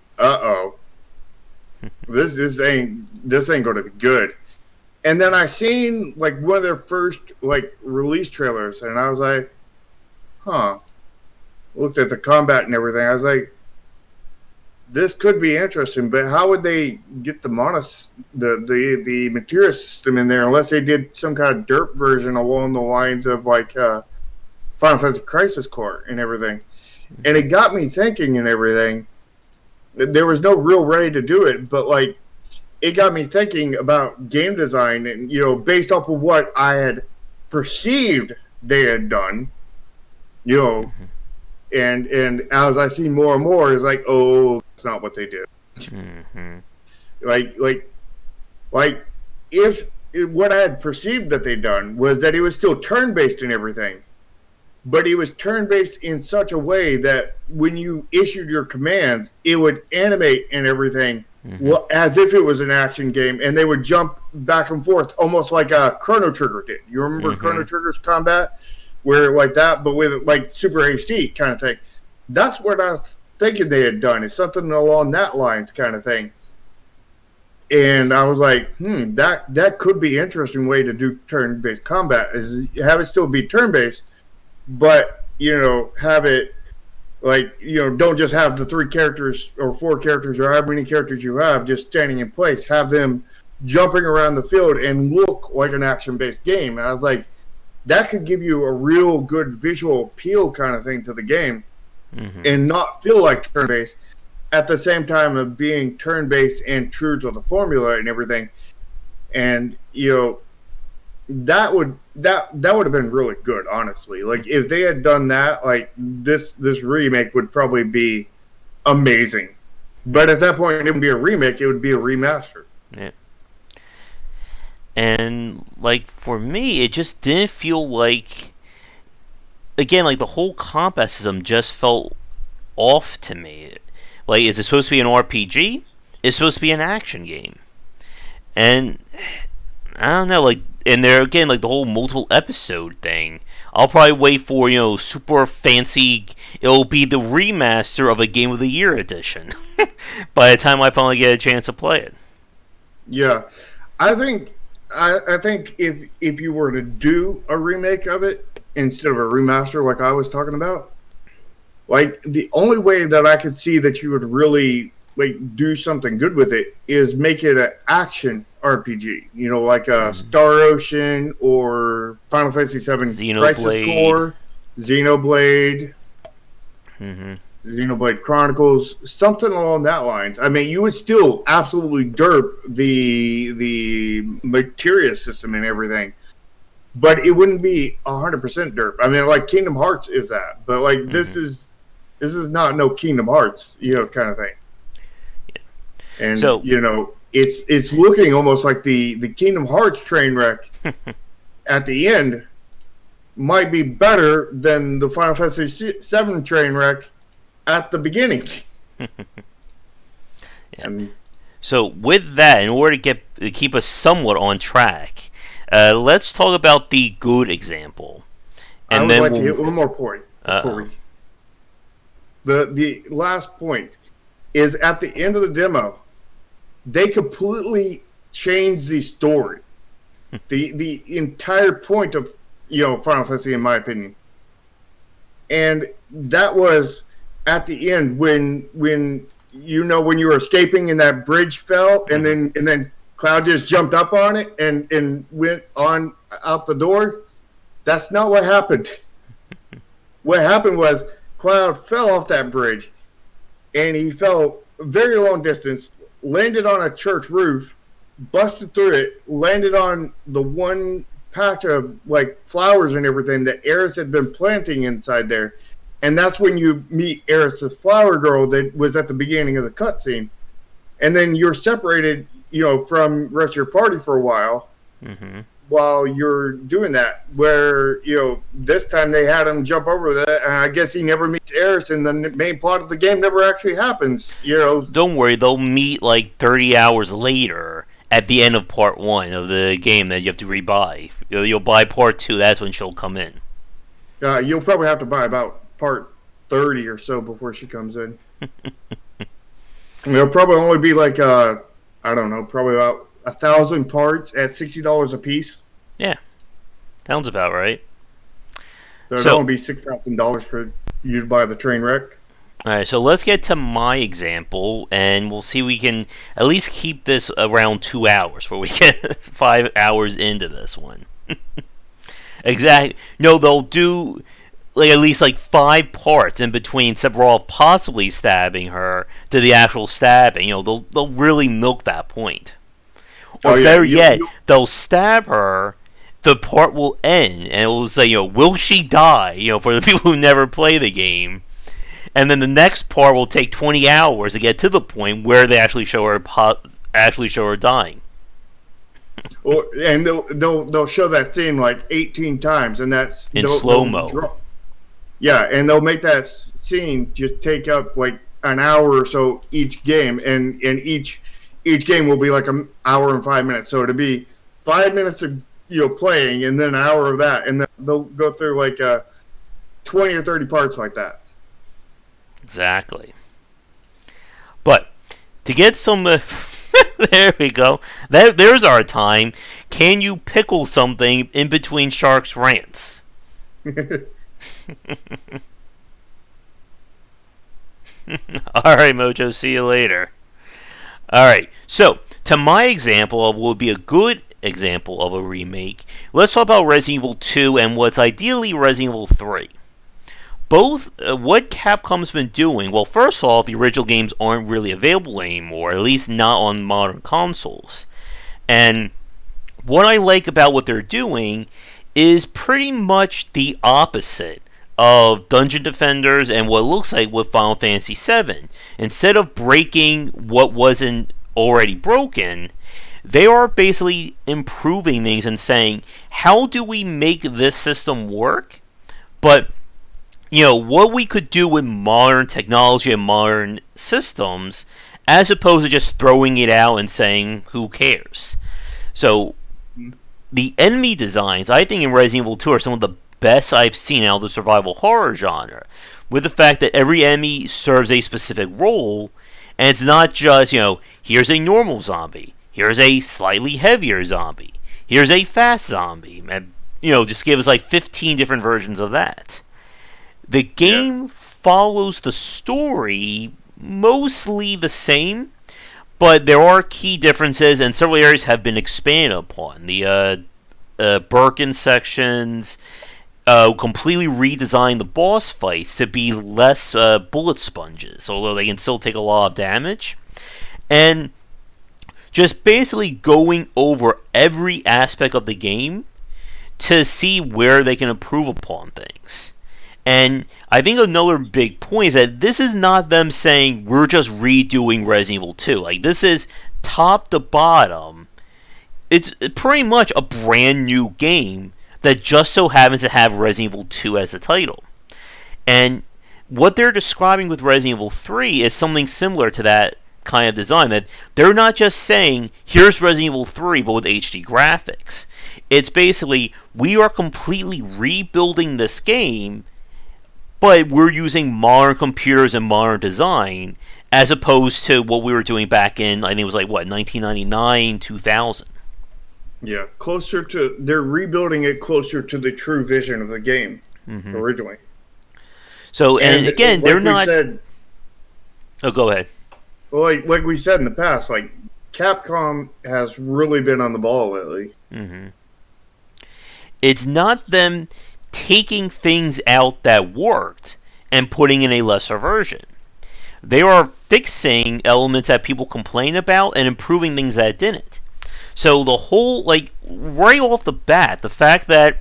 this ain't going to be good. And then I seen one of their first release trailers, and I was like, looked at the combat and everything. I was like, this could be interesting, but how would they get the materia system in there unless they did some kind of derp version along the lines of Final Fantasy Crisis Core and everything? And it got me thinking and everything. There was no real way to do it, but it got me thinking about game design and based off of what I had perceived they had done. And as I see more and more, it's like, oh, that's not what they did. Mm-hmm. If what I had perceived that they'd done was that it was still turn-based and everything, but it was turn-based in such a way that when you issued your commands, it would animate and everything as if it was an action game, and they would jump back and forth almost like a Chrono Trigger did. You remember Chrono Trigger's combat? Where that, but with Super HD kind of thing. That's what I was thinking they had done. Is something along that lines kind of thing. And I was like, that could be an interesting way to do turn-based combat. Is have it still be turn-based, but have it don't just have the 3 characters or 4 characters or however many characters you have just standing in place. Have them jumping around the field and look like an action-based game. And I was like, that could give you a real good visual appeal kind of thing to the game, and not feel like turn-based at the same time of being turn-based and true to the formula and everything. And that would have been really good, honestly. Like if they had done that, like this remake would probably be amazing. But at that point, it wouldn't be a remake; it would be a remaster. Yeah. And like for me, it just didn't feel like, again, like the whole combat system just felt off to me. Like, is it supposed to be an RPG? It's supposed to be an action game, and I don't know. Like, and there again, like the whole multiple episode thing. I'll probably wait for super fancy. It'll be the remaster of a Game of the Year edition by the time I finally get a chance to play it. Yeah, I think I think if you were to do a remake of it instead of a remaster, like I was talking about, like the only way that I could see that you would really like do something good with it is make it an action RPG. Like a Star Ocean or Final Fantasy VII Crisis Xenoblade. Core, Xenoblade, Mm-hmm. Xenoblade Chronicles, something along that lines. I mean, you would still absolutely derp the materia system and everything, but it wouldn't be 100% derp. I mean, like Kingdom Hearts is that, but like this is not no Kingdom Hearts, kind of thing. Yeah. And so it's looking almost like the Kingdom Hearts train wreck at the end might be better than the Final Fantasy VII train wreck at the beginning. Yeah. So with that, in order to keep us somewhat on track, let's talk about the good example. And I would like to hit one more point before the last point is at the end of the demo, they completely changed the story. the entire point of Final Fantasy, in my opinion. And that was at the end when you were escaping and that bridge fell, and then Cloud just jumped up on it and went on out the door. That's not what happened. What happened was Cloud fell off that bridge, and he fell a very long distance, landed on a church roof, busted through it, landed on the one patch of like flowers and everything that Eris had been planting inside there. And that's when you meet Eris, the flower girl that was at the beginning of the cutscene. And then you're separated, from the rest of your party for a while while you're doing that. Where, this time they had him jump over that. And I guess he never meets Eris, and the main plot of the game never actually happens. Don't worry, they'll meet like 30 hours later at the end of part 1 of the game that you have to rebuy. You'll buy part 2, that's when she'll come in. You'll probably have to buy about part 30 or so before she comes in. It'll probably only be like, I don't know, probably about 1,000 parts at $60 a piece. Yeah, sounds about right. So it'll only be $6,000 for you to buy the train wreck. Alright, so let's get to my example, and we'll see if we can at least keep this around 2 hours before we get 5 hours into this one. Exactly. No, they'll do like at least like 5 parts in between Sephiroth possibly stabbing her to the actual stabbing. They'll really milk that point. Or better yet, they'll stab her, the part will end, and it will say, will she die? For the people who never play the game. And then the next part will take 20 hours to get to the point where they actually show her dying. And they'll show that scene like 18 times, and that's in slow-mo. Yeah, and they'll make that scene just take up like an hour or so each game, and each game will be like an hour and 5 minutes. So it'll be 5 minutes of playing, and then an hour of that, and then they'll go through like 20 or 30 parts like that. Exactly. But to get some, there we go. There's our time. Can you pickle something in between Shark's rants? Alright, Mojo, see you later. Alright, so to my example of what would be a good example of a remake, let's talk about Resident Evil 2 and what's ideally Resident Evil 3. Both, what Capcom's been doing, well, first off, the original games aren't really available anymore, at least not on modern consoles. And what I like about what they're doing is pretty much the opposite of Dungeon Defenders and what looks like with Final Fantasy VII. Instead of breaking what wasn't already broken, they are basically improving things and saying, how do we make this system work? But, what we could do with modern technology and modern systems, as opposed to just throwing it out and saying, who cares? So, the enemy designs, I think, in Resident Evil 2 are some of the best I've seen out of the survival horror genre. With the fact that every enemy serves a specific role, and it's not just, here's a normal zombie, here's a slightly heavier zombie, here's a fast zombie, and, just give us like 15 different versions of that. The game follows the story mostly the same, but there are key differences, and several areas have been expanded upon. The Birkin sections completely redesigned the boss fights to be less bullet sponges, although they can still take a lot of damage. And just basically going over every aspect of the game to see where they can improve upon things. And I think another big point is that this is not them saying we're just redoing Resident Evil 2. Like, this is top to bottom. It's pretty much a brand new game that just so happens to have Resident Evil 2 as the title. And what they're describing with Resident Evil 3 is something similar to that kind of design. That they're not just saying, here's Resident Evil 3 but with HD graphics. It's basically, we are completely rebuilding this game, but we're using modern computers and modern design, as opposed to what we were doing back in, I think it was 1999, 2000. Yeah, they're rebuilding it closer to the true vision of the game originally. So, and again, they're not... Oh, go ahead. Well, like we said in the past, Capcom has really been on the ball lately. It's not them taking things out that worked and putting in a lesser version. They are fixing elements that people complain about and improving things that didn't. So the whole, right off the bat, the fact that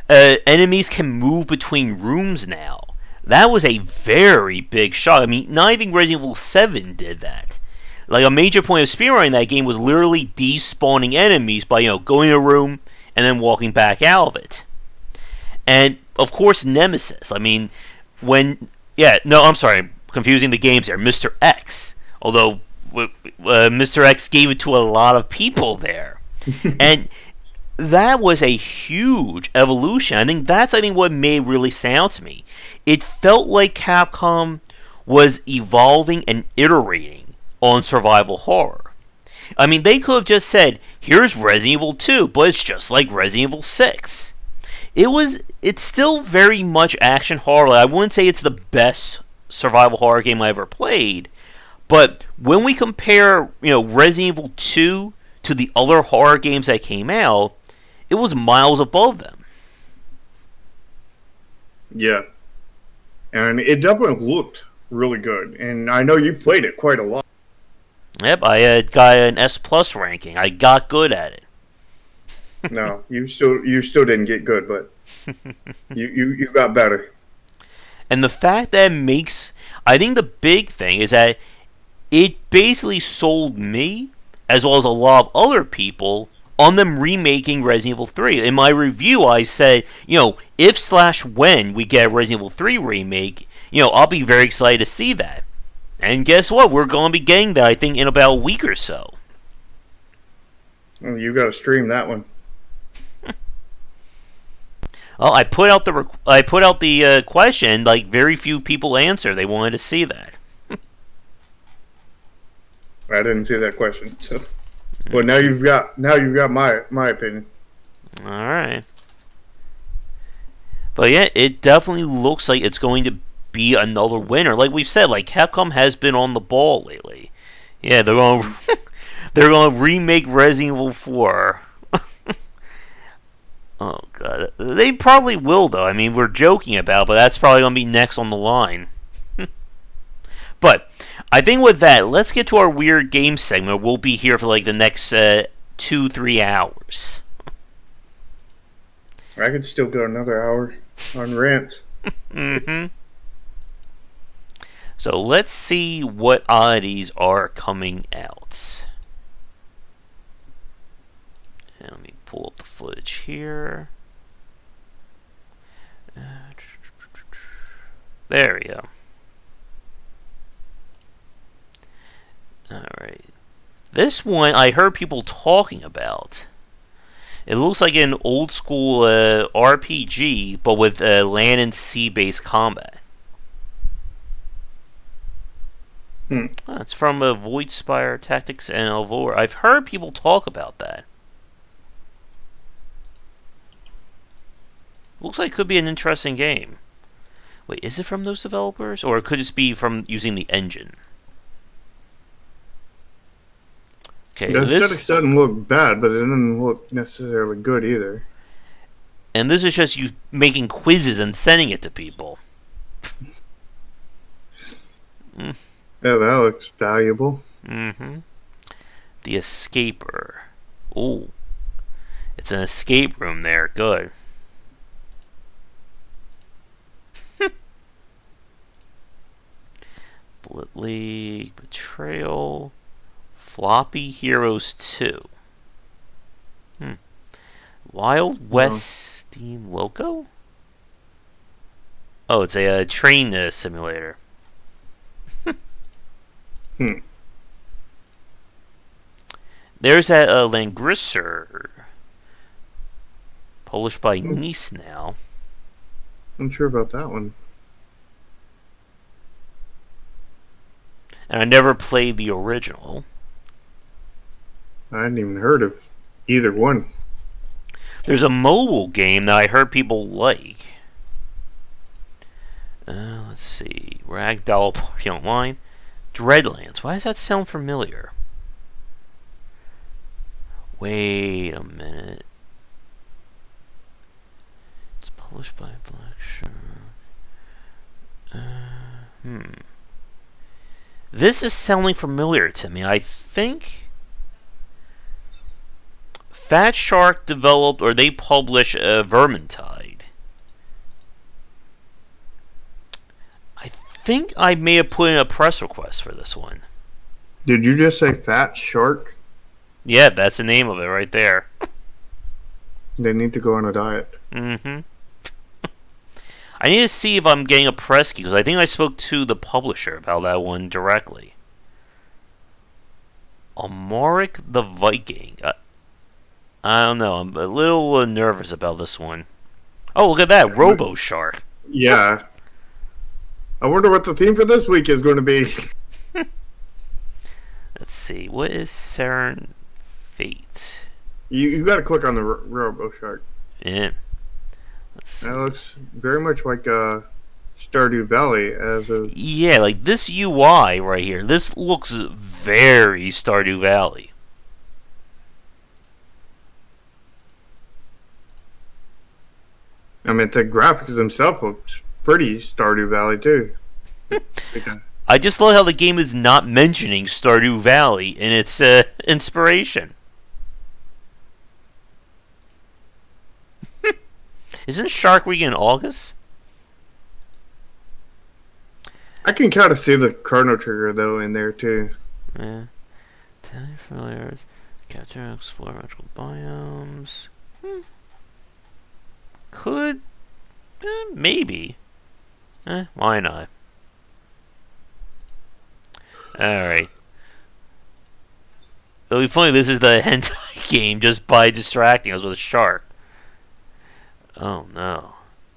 enemies can move between rooms now, that was a very big shock. I mean, not even Resident Evil 7 did that. A major point of speedrunning that game was literally despawning enemies by, going to a room and then walking back out of it. And, of course, Nemesis. I mean, I'm sorry, confusing the games there. Mr. X. Although, Mr. X gave it to a lot of people there. And that was a huge evolution. I think that's what made really stand out to me. It felt like Capcom was evolving and iterating on survival horror. I mean, they could have just said, here's Resident Evil 2, but it's just like Resident Evil 6. It's still very much action horror. I wouldn't say it's the best survival horror game I ever played, but when we compare, Resident Evil 2 to the other horror games that came out, it was miles above them. Yeah. And it definitely looked really good. And I know you played it quite a lot. Yep, I got an S+ ranking. I got good at it. No, you still didn't get good, but you got better. And the fact that I think the big thing is that it basically sold me, as well as a lot of other people, on them remaking Resident Evil 3. In my review, I said, if/when we get a Resident Evil 3 remake, I'll be very excited to see that. And guess what? We're going to be getting that, I think, in about a week or so. Well, you got to stream that one. Well, I put out the question. Very few people answer. They wanted to see that. I didn't see that question. So, well, now you've got my opinion. All right. But yeah, it definitely looks like it's going to be another winner. Like we've said, Capcom has been on the ball lately. Yeah, they're on. They're going to remake Resident Evil 4. Oh god, they probably will though. I mean, we're joking about, but that's probably going to be next on the line. But I think with that, let's get to our weird game segment. We'll be here for like the next 2-3 hours. I could still go another hour on rants. Mm-hmm. So let's see what oddities are coming out. And let me pull up the footage here. There we go. Alright. This one I heard people talking about. It looks like an old school RPG, but with land and sea based combat. It's from Void Spire Tactics and Alvor. I've heard people talk about that. Looks like it could be an interesting game. Wait, is it from those developers? Or it could just be from using the engine? Okay, The aesthetics doesn't look bad, but it doesn't look necessarily good either. And this is just you making quizzes and sending it to people. Yeah, that looks valuable. Mm-hmm. The Escaper. Ooh. It's an escape room there. Good. Bullet League, Betrayal, Floppy Heroes 2. Wild West Steam Loco? Oh, it's a train simulator. There's that Langrisser, published by Nice now. I'm sure about that one. And I never played the original. I hadn't even heard of either one. There's a mobile game that I heard people like. Let's see. Ragdoll Party Online. Dreadlands. Why does that sound familiar? Wait a minute. It's published by Black Shark. This is sounding familiar to me. I think Fat Shark developed or they publish Vermintide. I think I may have put in a press request for this one. Did you just say Fat Shark? Yeah, that's the name of it right there. They need to go on a diet. Mm-hmm. I need to see if I'm getting a press key, because I think I spoke to the publisher about that one directly. Amorik the Viking. I don't know. I'm a little nervous about this one. Oh, look at that. Robo Shark. Yeah. I wonder what the theme for this week is going to be. Let's see. What is Seren Fate? You got to click on the Robo Shark. Yeah. Let's see. That looks very much like Stardew Valley as a... Yeah, like this UI right here. This looks very Stardew Valley. I mean, the graphics themselves look pretty Stardew Valley, too. I just love how the game is not mentioning Stardew Valley in its inspiration. Isn't Shark Week in August? I can kind of see the Chrono Trigger, though, in there, too. Yeah. Tell your familiars. Capture and explore magical biomes. Could. Maybe. Why not? Alright. It'll be funny, this is the hentai game just by distracting us with a shark. Oh no.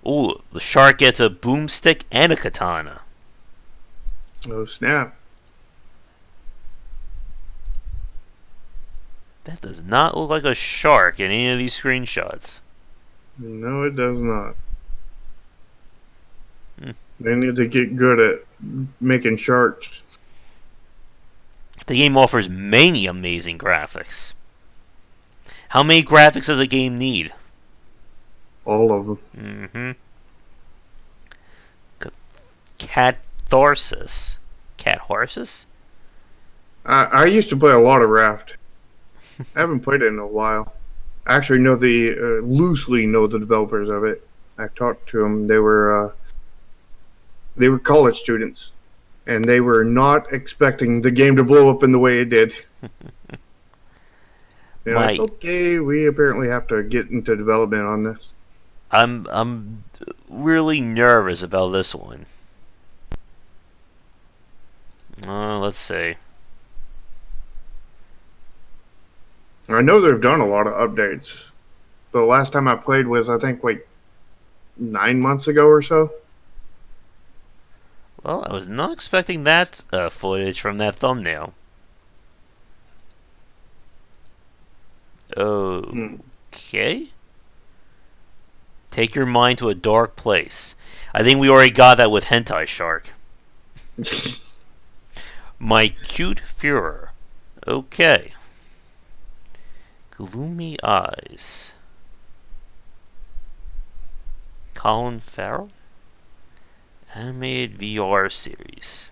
Ooh, the shark gets a boomstick and a katana. Oh, snap. That does not look like a shark in any of these screenshots. No, it does not. They need to get good at making sharks. The game offers many amazing graphics. How many graphics does a game need? All of them. Mm-hmm. Catharsis. Catharsis? I used to play a lot of Raft. I haven't played it in a while. I actually know loosely know the developers of it. I talked to them. They were college students, and they were not expecting the game to blow up in the way it did. They're like, My, okay, we apparently have to get into development on this. I'm really nervous about this one. Let's see. I know they've done a lot of updates. The last time I played was, I think, like 9 months ago or so. Well, I was not expecting that footage from that thumbnail. Hmm. Okay. Take your mind to a dark place. I think we already got that with Hentai Shark. My cute Führer. Okay. Gloomy Eyes. Colin Farrell? Animated VR series.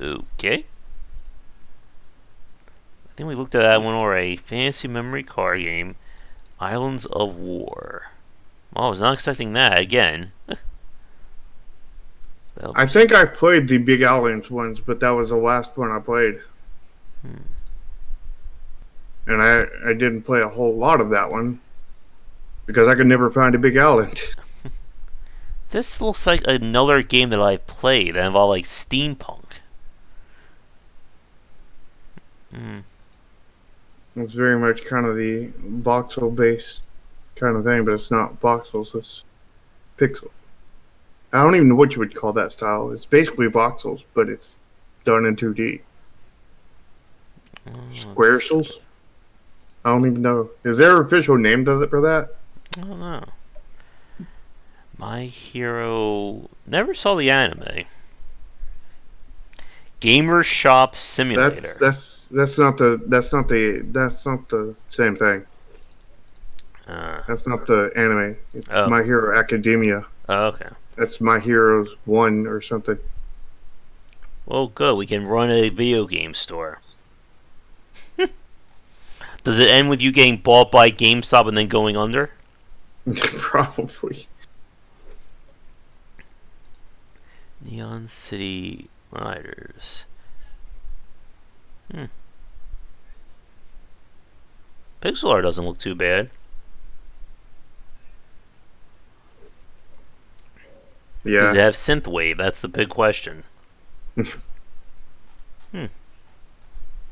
Okay. I think we looked at that one already. Fantasy memory card game. Islands of War. Well, I was not expecting that again. I think I played the Big Alliance ones, but that was the last one I played. And I didn't play a whole lot of that one because I could never find a Big Island. This looks like another game that I played that involved like steampunk. It's very much kind of the voxel based kind of thing, but it's not voxels, it's pixel. I don't even know what you would call that style. It's basically voxels, but it's done in 2D. Squaresels? I don't even know. Is there an official name for that? I don't know. My Hero. Never saw the anime. Gamer Shop Simulator. That's not the same thing. Uh, That's not the anime. It's oh. My Hero Academia. Oh, okay. That's My Heroes 1 or something. Well, good. We can run a video game store. Does it end with you getting bought by GameStop and then going under? Probably. Neon City Riders. Pixel art doesn't look too bad. Yeah. Does it have synthwave? That's the big question.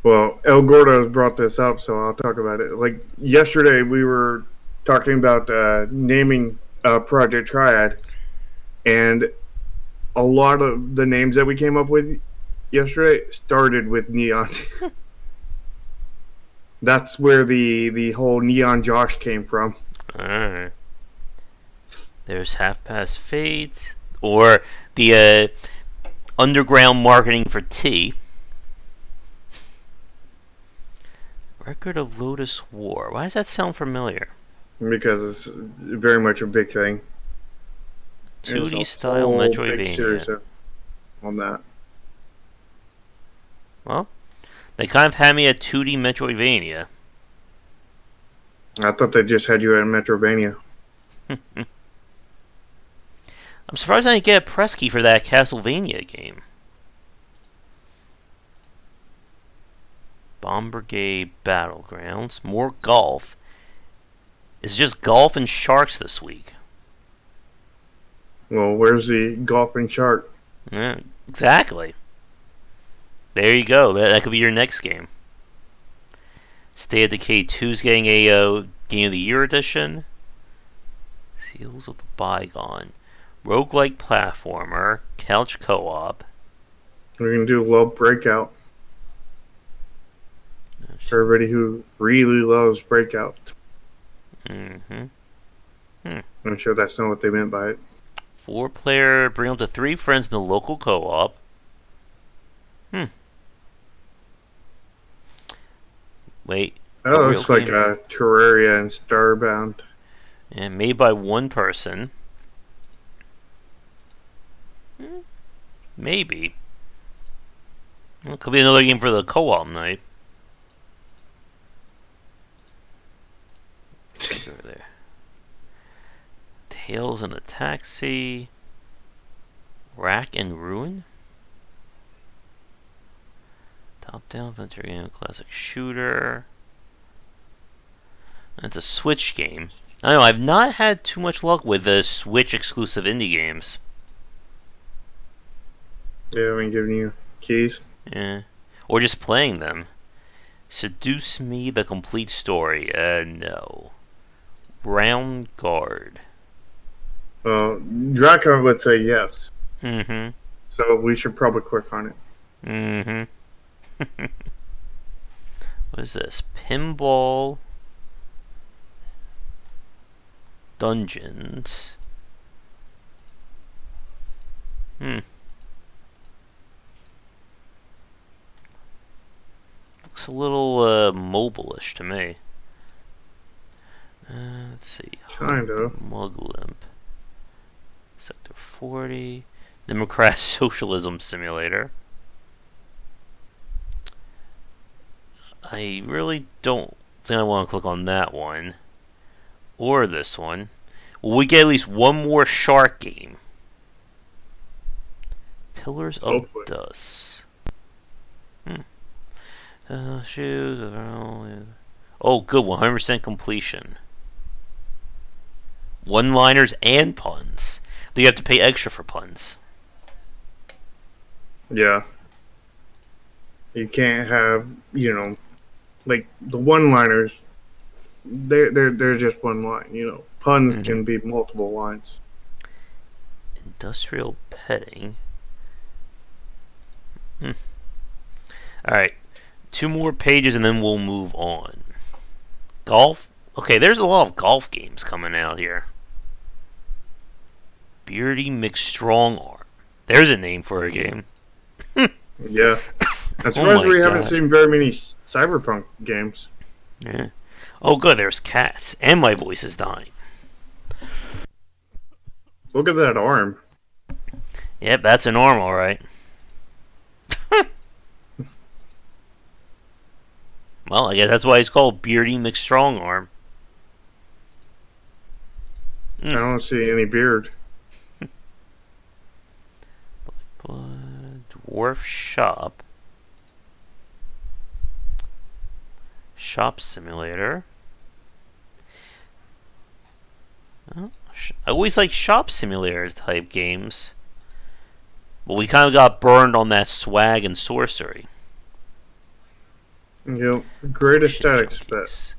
Well, El Gordo has brought this up, so I'll talk about it. Like yesterday, we were talking about naming Project Triad, and a lot of the names that we came up with yesterday started with Neon. That's where the whole Neon Josh came from. Alright. There's Half Past Fate, or the underground marketing for tea. Record of Lotus War. Why does that sound familiar? Because it's very much a big thing. 2D style Metroidvania. On that. Well, they kind of had me at 2D Metroidvania. I thought they just had you at Metrovania. I'm surprised I didn't get a press key for that Castlevania game. Bomb Brigade Battlegrounds. More golf. It's just golf and sharks this week. Well, where's the golfing shark? Yeah, exactly. There you go. That could be your next game. State of Decay 2's getting a Game of the Year edition. Seals of the Bygone. Roguelike platformer. Couch co-op. We're going to do Love Breakout. For everybody who really loves Breakout. I'm sure that's not what they meant by it. 4-player, bring up to 3 friends in the local co-op. Hmm. Wait. That A real looks like game. a Terraria and Starbound. And made by one person. Maybe. Well, could be another game for the co-op night. What's over there? Tales in the Taxi. Rack and Ruin? Top-down adventure game, classic shooter. That's a Switch game. I don't know, I've not had too much luck with the Switch exclusive indie games. Yeah, I mean, giving you keys. Yeah. Or just playing them. Seduce Me, the complete story. No. Round Guard. Well, Draco would say yes. Mm-hmm. So we should probably click on it. Mm-hmm. What is this? Pinball Dungeons. Hmm. Looks a little mobile-ish to me. Let's see. Kind Hunt the of. Mug Limp. Sector 40. Democrat Socialism Simulator. I really don't think I want to click on that one. Or this one. Well, we get at least one more shark game. Pillars of Hopefully. Dust. Shoes. Oh, good. 100% completion. One-liners and puns. Do you have to pay extra for puns? Yeah. You can't have, like the one-liners. They're just one line. Puns Mm-hmm. can be multiple lines. Industrial petting. Hmm. All right. Two more pages and then we'll move on. Golf. Okay, there's a lot of golf games coming out here. Beardy McStrongarm. There's a name for a game. Yeah. I'm Oh surprised my we haven't god. seen very many Cyberpunk games. Yeah. Oh, good. There's cats, and my voice is dying. Look at that arm. Yep, that's a norm, all right. Well, I guess that's why he's called Beardy McStrongarm. I Mm. don't see any beard. Dwarf Shop. Shop Simulator. Oh, I always like Shop Simulator type games. But we kind of got burned on that swag and sorcery. Great Ocean aesthetics, but Junkies.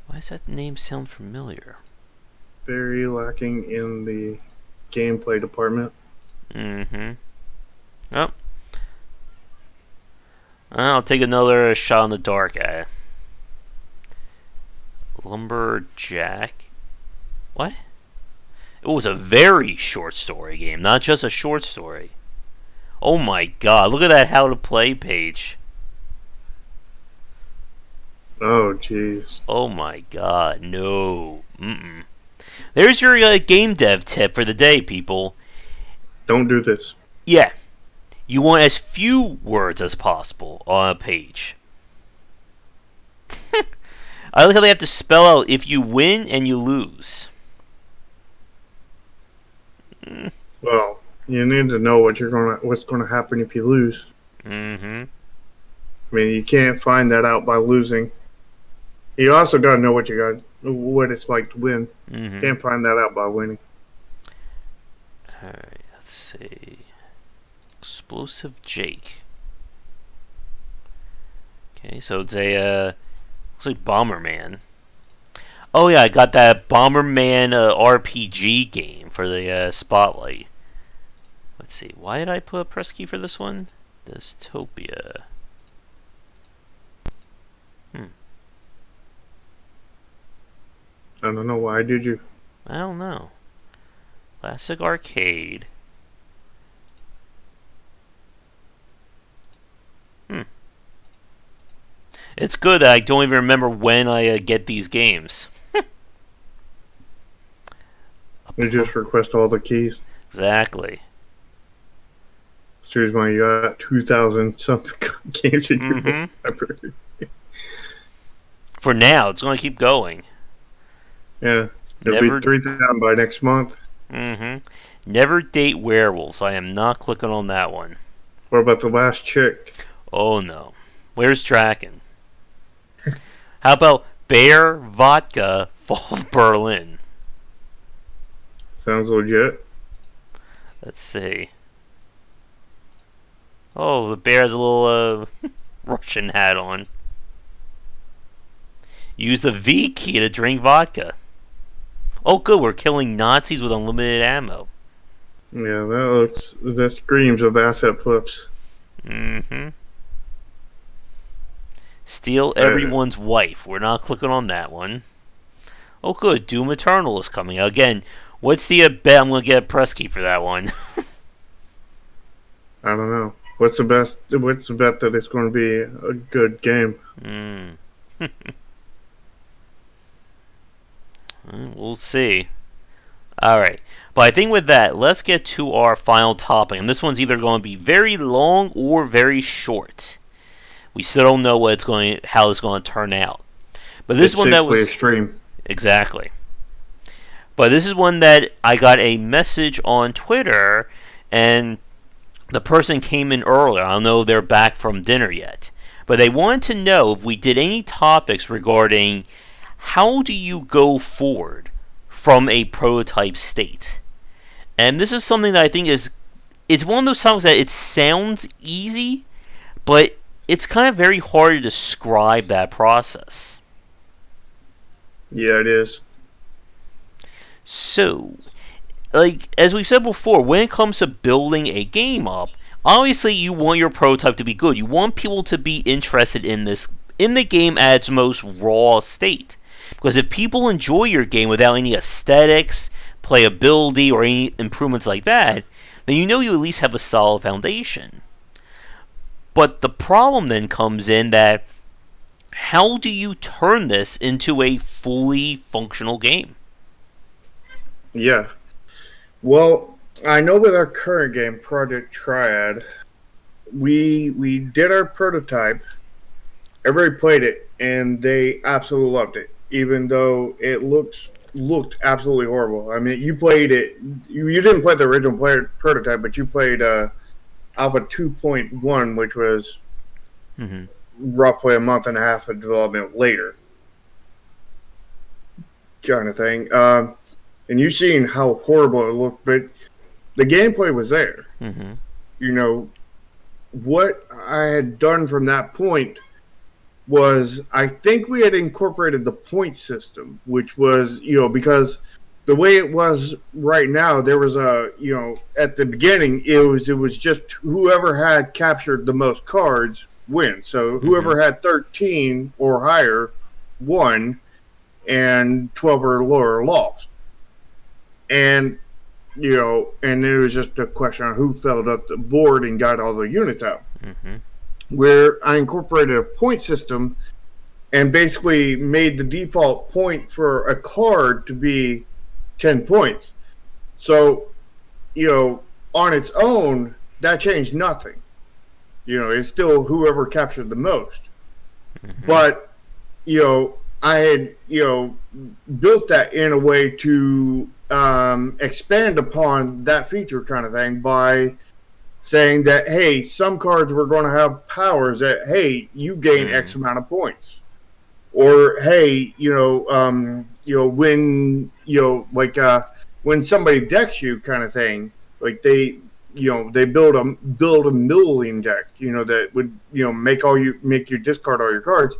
Why does that name sound familiar? very lacking in the gameplay department. Mm-hmm. Oh, I'll take another shot in the dark at it. Lumberjack. What? It was a very short story game, not just a short story. Oh my god, look at that how to play page. Oh, jeez. Oh my god, no. Mm-mm. There's your game dev tip for the day, people. Don't do this. Yeah, you want as few words as possible on a page. I like how they have to spell out if you win and you lose. Mm. Well, you need to know what's gonna happen if you lose. Mm-hmm. I mean, you can't find that out by losing. You also got to know what it's like to win. Mm-hmm. Can't find that out by winning. Alright, let's see. Explosive Jake. Okay, so it's a looks like Bomberman. Oh yeah, I got that Bomberman RPG game for the Spotlight. Let's see. Why did I put a press key for this one? Dystopia. I don't know why did you. I don't know. Classic arcade. It's good that I don't even remember when I get these games. You just request all the keys. Exactly. Series one, you got 2,000 something games in your Mm-hmm. library. For now, it's going to keep going. Yeah, it'll be Never. 3,000 by next month. Mm-hmm. Never date werewolves. I am not clicking on that one. What about the last chick? Oh no. Where's Draken? How about Bear Vodka Fall of Berlin? Sounds legit. Let's see. Oh, the bear has a little Russian hat on. Use the V key to drink vodka. Oh, good. We're killing Nazis with unlimited ammo. Yeah, that screams of asset flips. Mm-hmm. Steal Uh, everyone's wife. We're not clicking on that one. Oh, good. Doom Eternal is coming. Again, what's the bet I'm going to get a press key for that one? I don't know. What's the best? What's the bet that it's going to be a good game? Mm. We'll see. Alright. But I think with that, let's get to our final topic. And this one's either going to be very long or very short. We still don't know how it's going to turn out. But this It's one that safely was extreme. exactly. But this is one that I got a message on Twitter, and the person came in earlier. I don't know if they're back from dinner yet. But they wanted to know if we did any topics regarding how do you go forward from a prototype state. And this is something that I think it's one of those songs that it sounds easy, but it's kind of very hard to describe that process. Yeah, it is. So, like as we've said before, when it comes to building a game up, obviously you want your prototype to be good. You want people to be interested in the game at its most raw state. Because if people enjoy your game without any aesthetics, playability, or any improvements like that, then you know you at least have a solid foundation. But the problem then comes in that how do you turn this into a fully functional game? Yeah. Well, I know with our current game, Project Triad, we did our prototype. Everybody played it, and they absolutely loved it, even though it looked absolutely horrible. I mean, you played it. You didn't play the original prototype, but you played Alpha 2.1, which was Mm-hmm. roughly a month and a half of development later, kind of thing. And you've seen how horrible it looked, but the gameplay was there. Mm-hmm. You know, what I had done from that point was I think we had incorporated the point system, which was, because the way it was right now, there was at the beginning, it was just whoever had captured the most cards wins. So Mm-hmm. whoever had 13 or higher won, and 12 or lower lost. And and it was just a question on who filled up the board and got all the units out. Mm-hmm. Where I incorporated a point system and basically made the default point for a card to be 10 points. So, on its own, that changed nothing. It's still whoever captured the most. Mm-hmm. But, I had, built that in a way to expand upon that feature kind of thing by saying that, hey, some cards were going to have powers that, hey, you gain Mm-hmm. X amount of points. Or, hey, when somebody decks you kind of thing, like they build a milling deck, that would, make you discard all your cards.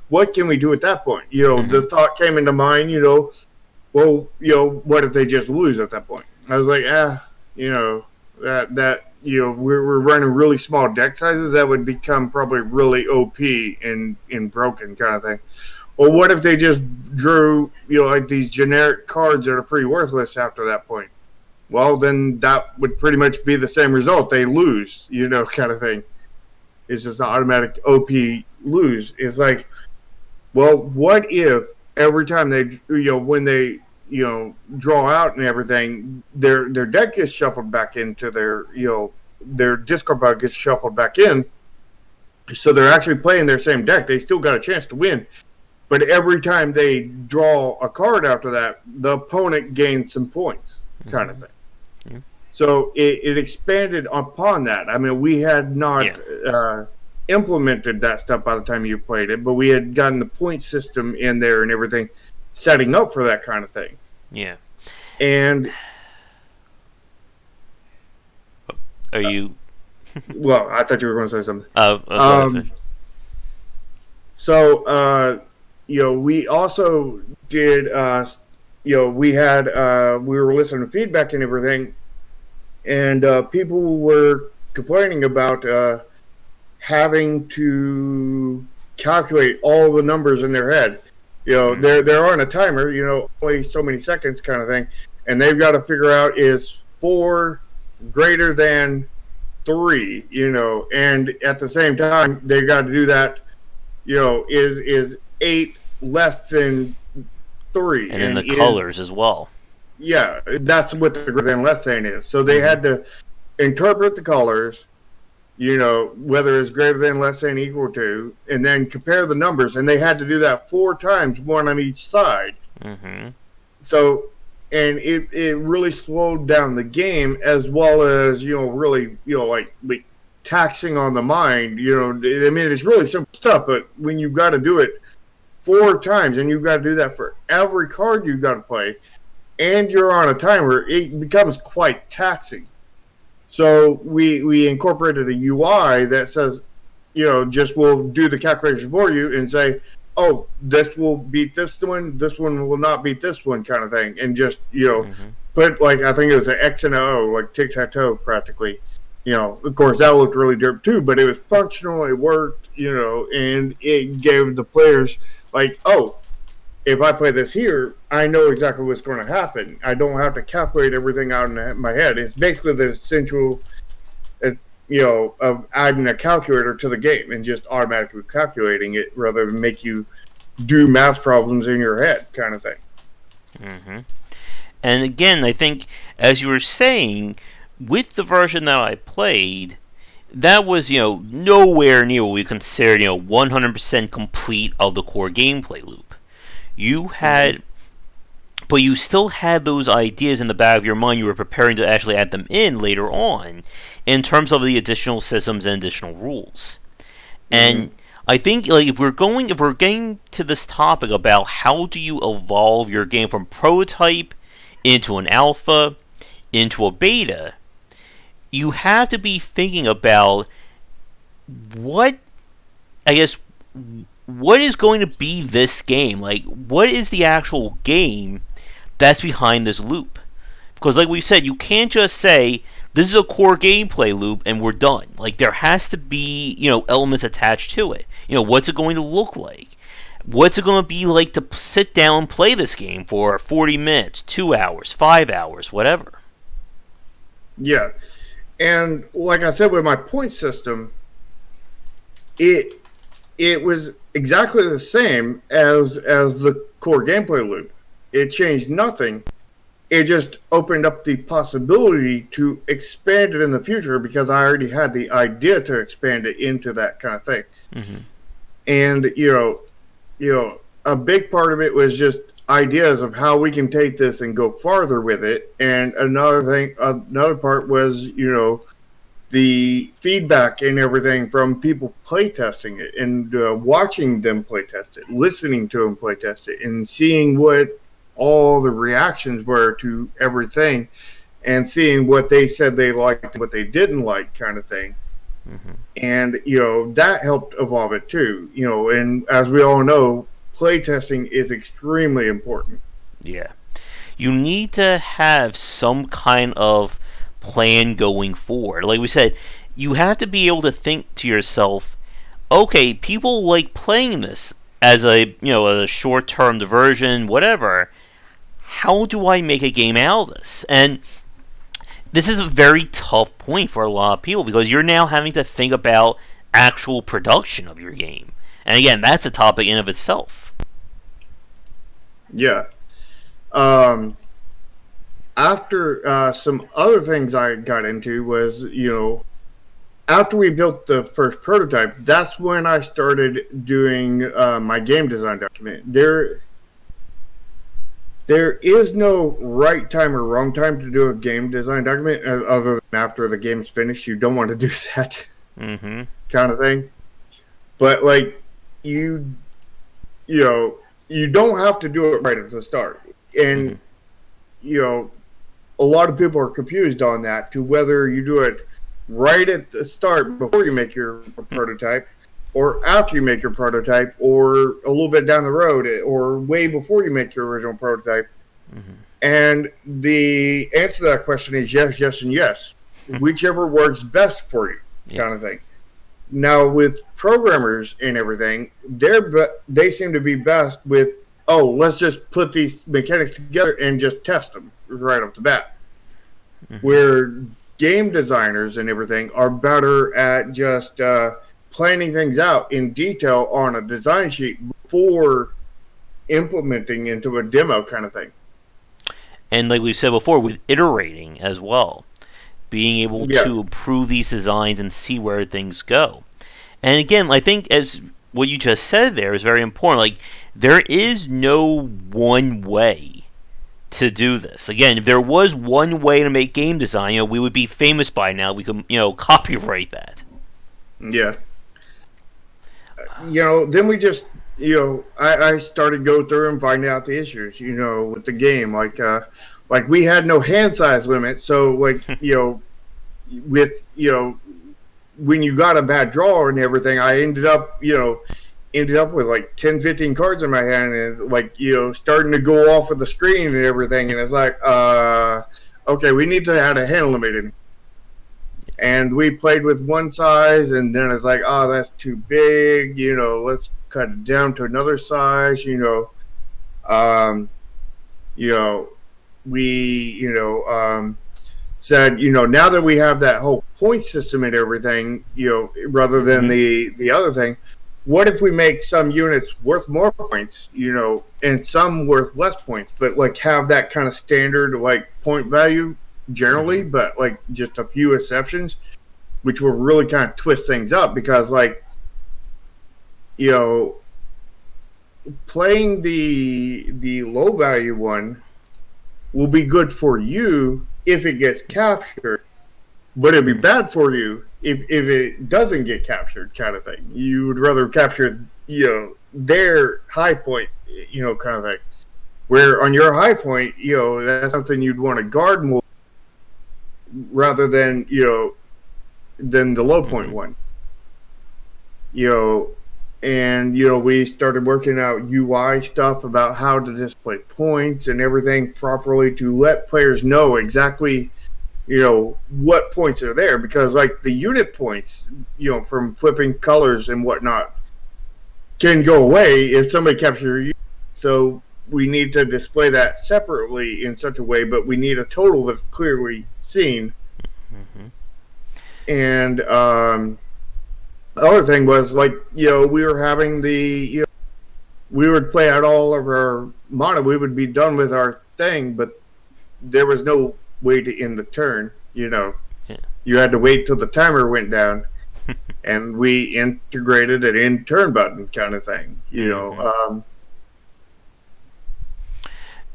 What can we do at that point? Mm-hmm. The thought came into mind, well, what if they just lose at that point? I was like, we're running really small deck sizes that would become probably really OP and broken kind of thing. Or what if they just drew, like these generic cards that are pretty worthless after that point? Well, then that would pretty much be the same result. They lose, kind of thing. It's just an automatic OP lose is like, well, what if every time they, when they, draw out and everything, their deck gets shuffled back into their discard pile gets shuffled back in, so they're actually playing their same deck. They still got a chance to win, but every time they draw a card after that, the opponent gains some points, kind of Mm-hmm. thing. Yeah. So it expanded upon that. I mean, we had not Yeah. implemented that stuff by the time you played it, but we had gotten the point system in there and everything, setting up for that kind of thing. Yeah. And Are you? well, I thought you were going to say something. Go ahead, Fish. Um, so we also did. We had we were listening to feedback and everything, and people were complaining about having to calculate all the numbers in their head. They're on a timer. Only so many seconds, kind of thing, and they've got to figure out, is 4 greater than 3? And at the same time they got to do that. Is 8 less than 3? And then And the is colors as well. yeah, that's what the greater than less than is. So they Mm-hmm. had to interpret the colors, whether it's greater than, less than, equal to, and then compare the numbers. And they had to do that 4 times, one on each side. Mm-hmm. So, and it really slowed down the game, as well as, really, like taxing on the mind. I mean, it's really simple stuff, but when you've got to do it 4 times, and you've got to do that for every card you've got to play, and you're on a timer, it becomes quite taxing. So we incorporated a UI that says, just will do the calculation for you and say, oh, this will beat this one will not beat this one, kind of thing, and just Mm-hmm. put, like, I think it was an X and an O, like tic tac toe, practically. Of course that looked really derp too, but it was functional. It worked, and it gave the players, like, oh, if I play this here, I know exactly what's going to happen. I don't have to calculate everything out in my head. It's basically the essential, of adding a calculator to the game and just automatically calculating it, rather than make you do math problems in your head, kind of thing. Mm-hmm. And again, I think, as you were saying, with the version that I played, that was, nowhere near what we considered, 100% complete of the core gameplay loop. You Mm-hmm. had, but you still had those ideas in the back of your mind. You were preparing to actually add them in later on, in terms of the additional systems and additional rules. Mm-hmm. And I think, like, if we're getting to this topic about how do you evolve your game from prototype into an alpha into a beta, you have to be thinking about what, I guess, what is going to be this game? Like, what is the actual game that's behind this loop? Because, like we said, you can't just say, this is a core gameplay loop and we're done. Like, there has to be, elements attached to it. What's it going to look like? What's it going to be like to sit down and play this game for 40 minutes, 2 hours, 5 hours, whatever? Yeah, and like I said, with my point system, it it was exactly the same as the core gameplay loop. It changed nothing. It just opened up the possibility to expand it in the future, because I already had the idea to expand it into that kind of thing. Mm-hmm. And a big part of it was just ideas of how we can take this and go farther with it. And another part was, the feedback and everything from people playtesting it, and watching them playtest it, listening to them playtest it, and seeing what all the reactions were to everything, and seeing what they said they liked and what they didn't like, kind of thing. Mm-hmm. And that helped evolve it too. And as we all know, playtesting is extremely important. Yeah. You need to have some kind of plan going forward. Like we said, you have to be able to think to yourself, okay, people like playing this as a short-term diversion, whatever. How do I make a game out of this? And this is a very tough point for a lot of people, because you're now having to think about actual production of your game. And again, that's a topic in of itself. Yeah. Um, After some other things I got into was, after we built the first prototype, that's when I started doing my game design document. There is no right time or wrong time to do a game design document, other than after the game's finished. You don't want to do that Mm-hmm. kind of thing. But like you, you know, you don't have to do it right at the start, Mm-hmm. and you know, a lot of people are confused on that to whether you do it right at the start before you make your prototype, or after you make your prototype, or a little bit down the road, or way before you make your original prototype. Mm-hmm. And the answer to that question is yes, yes, and yes. Whichever works best for you, Yeah. kind of thing. Now, with programmers and everything, they seem to be best with, oh, let's just put these mechanics together and just test them right off the bat. Mm-hmm. Where game designers and everything are better at just planning things out in detail on a design sheet before implementing into a demo kind of thing. And like we said before, with iterating as well, being able Yeah. to improve these designs and see where things go. And again, I think as what you just said there is very important. Like there is no one way to do this. Again, if there was one way to make game design, we would be famous by now. We could, copyright that. Yeah. Then we just, I started go through and find out the issues, with the game. Like we had no hand size limit. So like, with, when you got a bad draw and everything, I ended up with like 10, 15 cards in my hand and like, starting to go off of the screen and everything. And it's like, okay, we need to add a hand limit in. And we played with one size, and then it's like, oh, that's too big. Let's cut it down to another size. Um, you know, we, said, now that we have that whole point system and everything, rather than Mm-hmm. the other thing, what if we make some units worth more points, and some worth less points, but like have that kind of standard like point value generally, Mm-hmm. but like just a few exceptions, which will really kind of twist things up because like, you know, playing the low value one will be good for you if it gets captured, but it'd be bad for you if it doesn't get captured, kind of thing. You would rather capture, their high point, kind of thing. Where on your high point, that's something you'd want to guard more rather than, than the low point Mm-hmm. one. You know, and we started working out UI stuff about how to display points and everything properly to let players know exactly what points are there, because like the unit points, from flipping colors and whatnot, can go away if somebody captures you. So we need to display that separately in such a way, but we need a total that's clearly seen. Mm-hmm. And the other thing was like, we were having we would play out all of our mana, we would be done with our thing, but there was no way to end the turn. Yeah. You had to wait till the timer went down, and we integrated an end turn button kind of thing. Mm-hmm.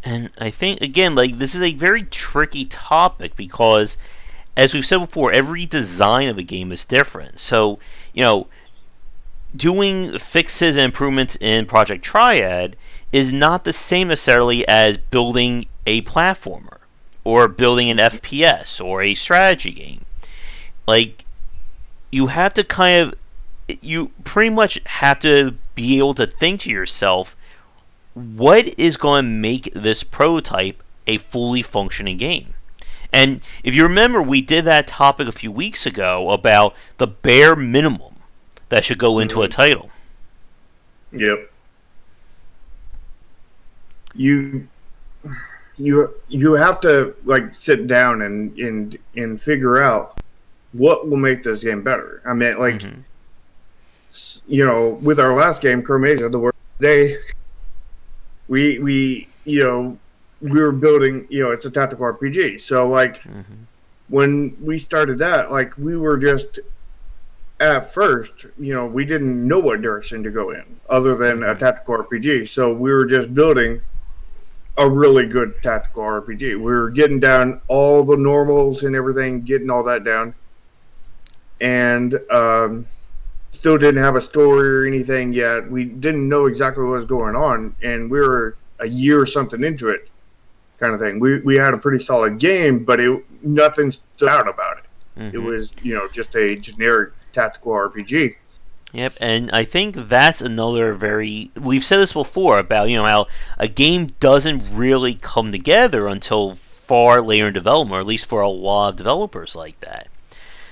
And I think again, like this is a very tricky topic because, as we've said before, every design of a game is different. So doing fixes and improvements in Project Triad is not the same necessarily as building a platformer or building an FPS or a strategy game. Like you have to you pretty much have to be able to think to yourself, what is going to make this prototype a fully functioning game? And if you remember, we did that topic a few weeks ago about the bare minimum that should go into a Mhm. title. Yep. You you have to like sit down and figure out what will make this game better. I mean, like Mm-hmm. with our last game, Chromasia, the word today, we were building. It's a tactical RPG. So like Mm-hmm. when we started that, like we were just at first, we didn't know what direction to go in other than a Mm-hmm. tactical RPG. So we were just building a really good tactical RPG. We were getting down all the normals and everything, getting all that down, and still didn't have a story or anything yet. We didn't know exactly what was going on, and we were a year or something into it, kind of thing. We had a pretty solid game, but nothing stood out about it. It Mm-hmm. was just a generic tactical RPG. Yep, and I think that's another very. We've said this before about how a game doesn't really come together until far later in development, or at least for a lot of developers like that.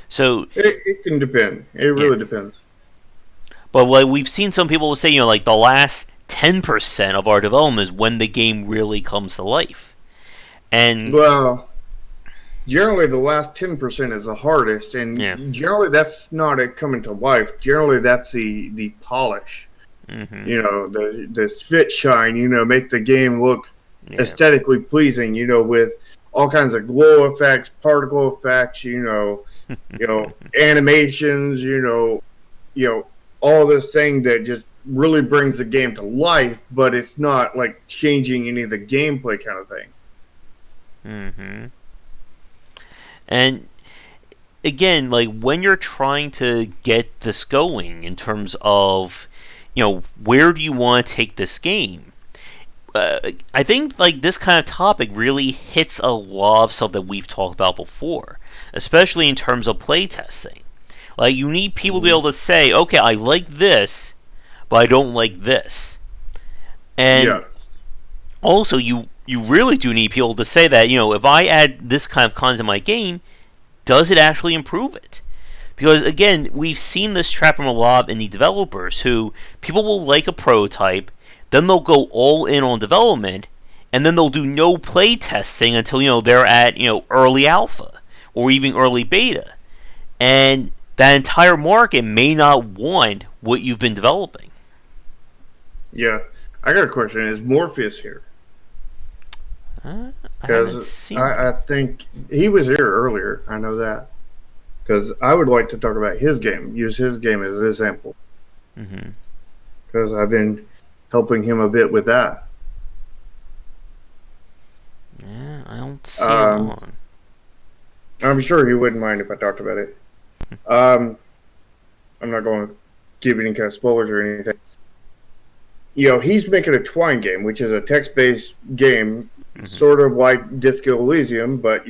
So It can depend. It yeah, really depends. but like we've seen some people say, like the last 10% of our development is when the game really comes to life, and Well, generally the last 10% is the hardest, yeah, and generally that's not it coming to life. Generally that's the polish. mm-hmm, The spit shine. Make the game look yeah, aesthetically pleasing. With all kinds of glow effects, particle effects. Animations. All this thing that just really brings the game to life, but it's not like changing any of the gameplay kind of thing. mm-hmm, and again, like when you're trying to get this going in terms of, where do you want to take this game? I think like this kind of topic really hits a lot of stuff that we've talked about before, especially in terms of playtesting. Like you need people to be Mm-hmm. able to say, okay, I like this, but I don't like this, and Yeah, also you really do need people to say that if I add this kind of content to my game, does it actually improve it? Because again, we've seen this trap from a lot of indie developers who people will like a prototype, then they'll go all in on development, and then they'll do no play testing until they're at early alpha or even early beta, and that entire market may not want what you've been developing. yeah. I got a question. Is Morpheus here? I haven't Because seen him. I think he was here earlier. I know that. Because I would like to talk about his game, use his game as an example. Mm-hmm. Because I've been helping him a bit with that. Yeah, I don't see him Um, on. I'm sure he wouldn't mind if I talked about it. Um, I'm not going to give any kind of spoilers or anything. He's making a Twine game, which is a text-based game, Mm-hmm. sort of like Disco Elysium, but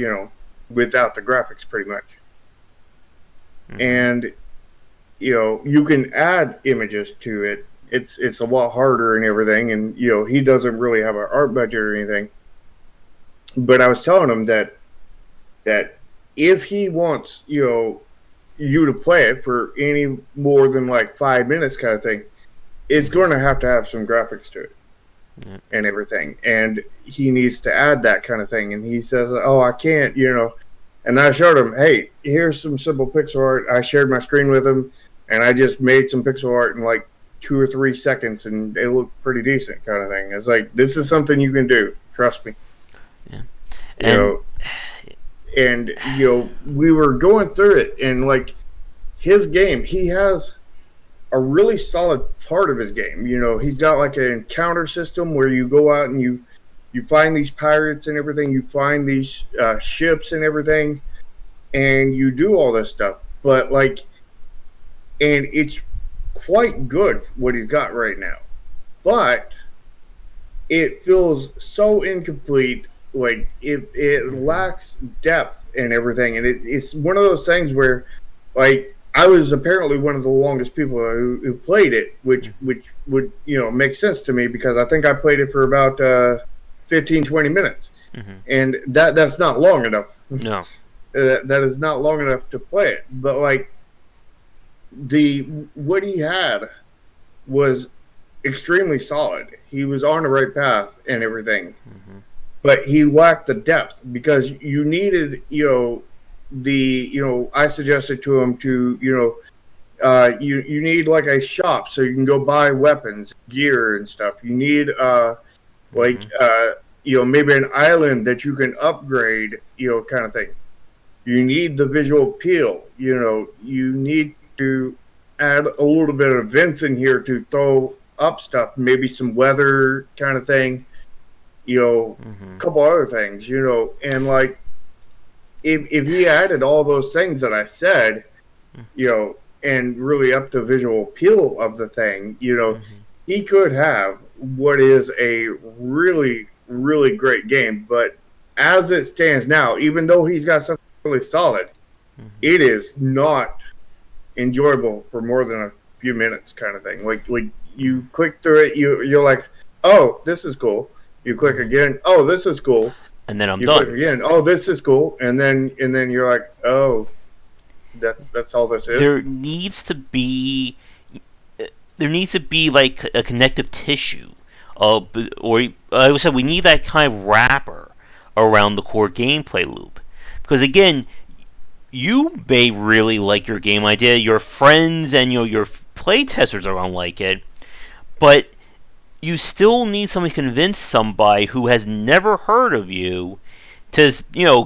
without the graphics, pretty much. Mm-hmm. And you can add images to it. It's a lot harder and everything, and he doesn't really have an art budget or anything. But I was telling him that if he wants you to play it for any more than like 5 minutes, kind of thing, it's Mm-hmm. going to have some graphics to it Yeah. and everything, and he needs to add that kind of thing. And he says, "Oh, I can't." And I showed him, "Hey, here's some simple pixel art." I shared my screen with him, and I just made some pixel art in like 2 or 3 seconds, and it looked pretty decent, kind of thing. It's like this is something you can do. Trust me. Yeah. You And know, and we were going through it, and like his game, he has a really solid part of his game. He's got like an encounter system where you go out and you find these pirates and everything. You find these ships and everything, and you do all this stuff. But like, and it's quite good what he's got right now. But it feels so incomplete. Like it mm-hmm. lacks depth and everything, and it's one of those things where, like, I was apparently one of the longest people who played it, which would make sense to me because I think I played it for about 15-20 minutes, Mm-hmm. and that's not long enough. No. That is not long enough to play it. But like the what he had was extremely solid. He was on the right path and everything, Mm-hmm. but he lacked the depth because you needed, I suggested to him to, You need like a shop so you can go buy weapons, gear, and stuff. You need like Mm-hmm. maybe an island that you can upgrade, kind of thing. You need the visual appeal. You need to add a little bit of events in here to throw up stuff, maybe some weather kind of thing, Mm-hmm. a couple other things, and like if he added all those things that I said, and really up the visual appeal of the thing, Mm-hmm. he could have what is a really, really great game. But as it stands now, even though he's got something really solid, Mm-hmm. it is not enjoyable for more than a few minutes, kind of thing. Like you click through it, you're like, oh, this is cool. You click Mm-hmm. again, oh, this is cool. And then I'm You click done. again, oh, this is cool, and then you're like, oh, that's all this is. There needs to be like a connective tissue, or like I said, we need that kind of wrapper around the core gameplay loop. Because again, you may really like your game idea, your friends and your play testers are gonna like it, but you still need something to convince somebody who has never heard of you to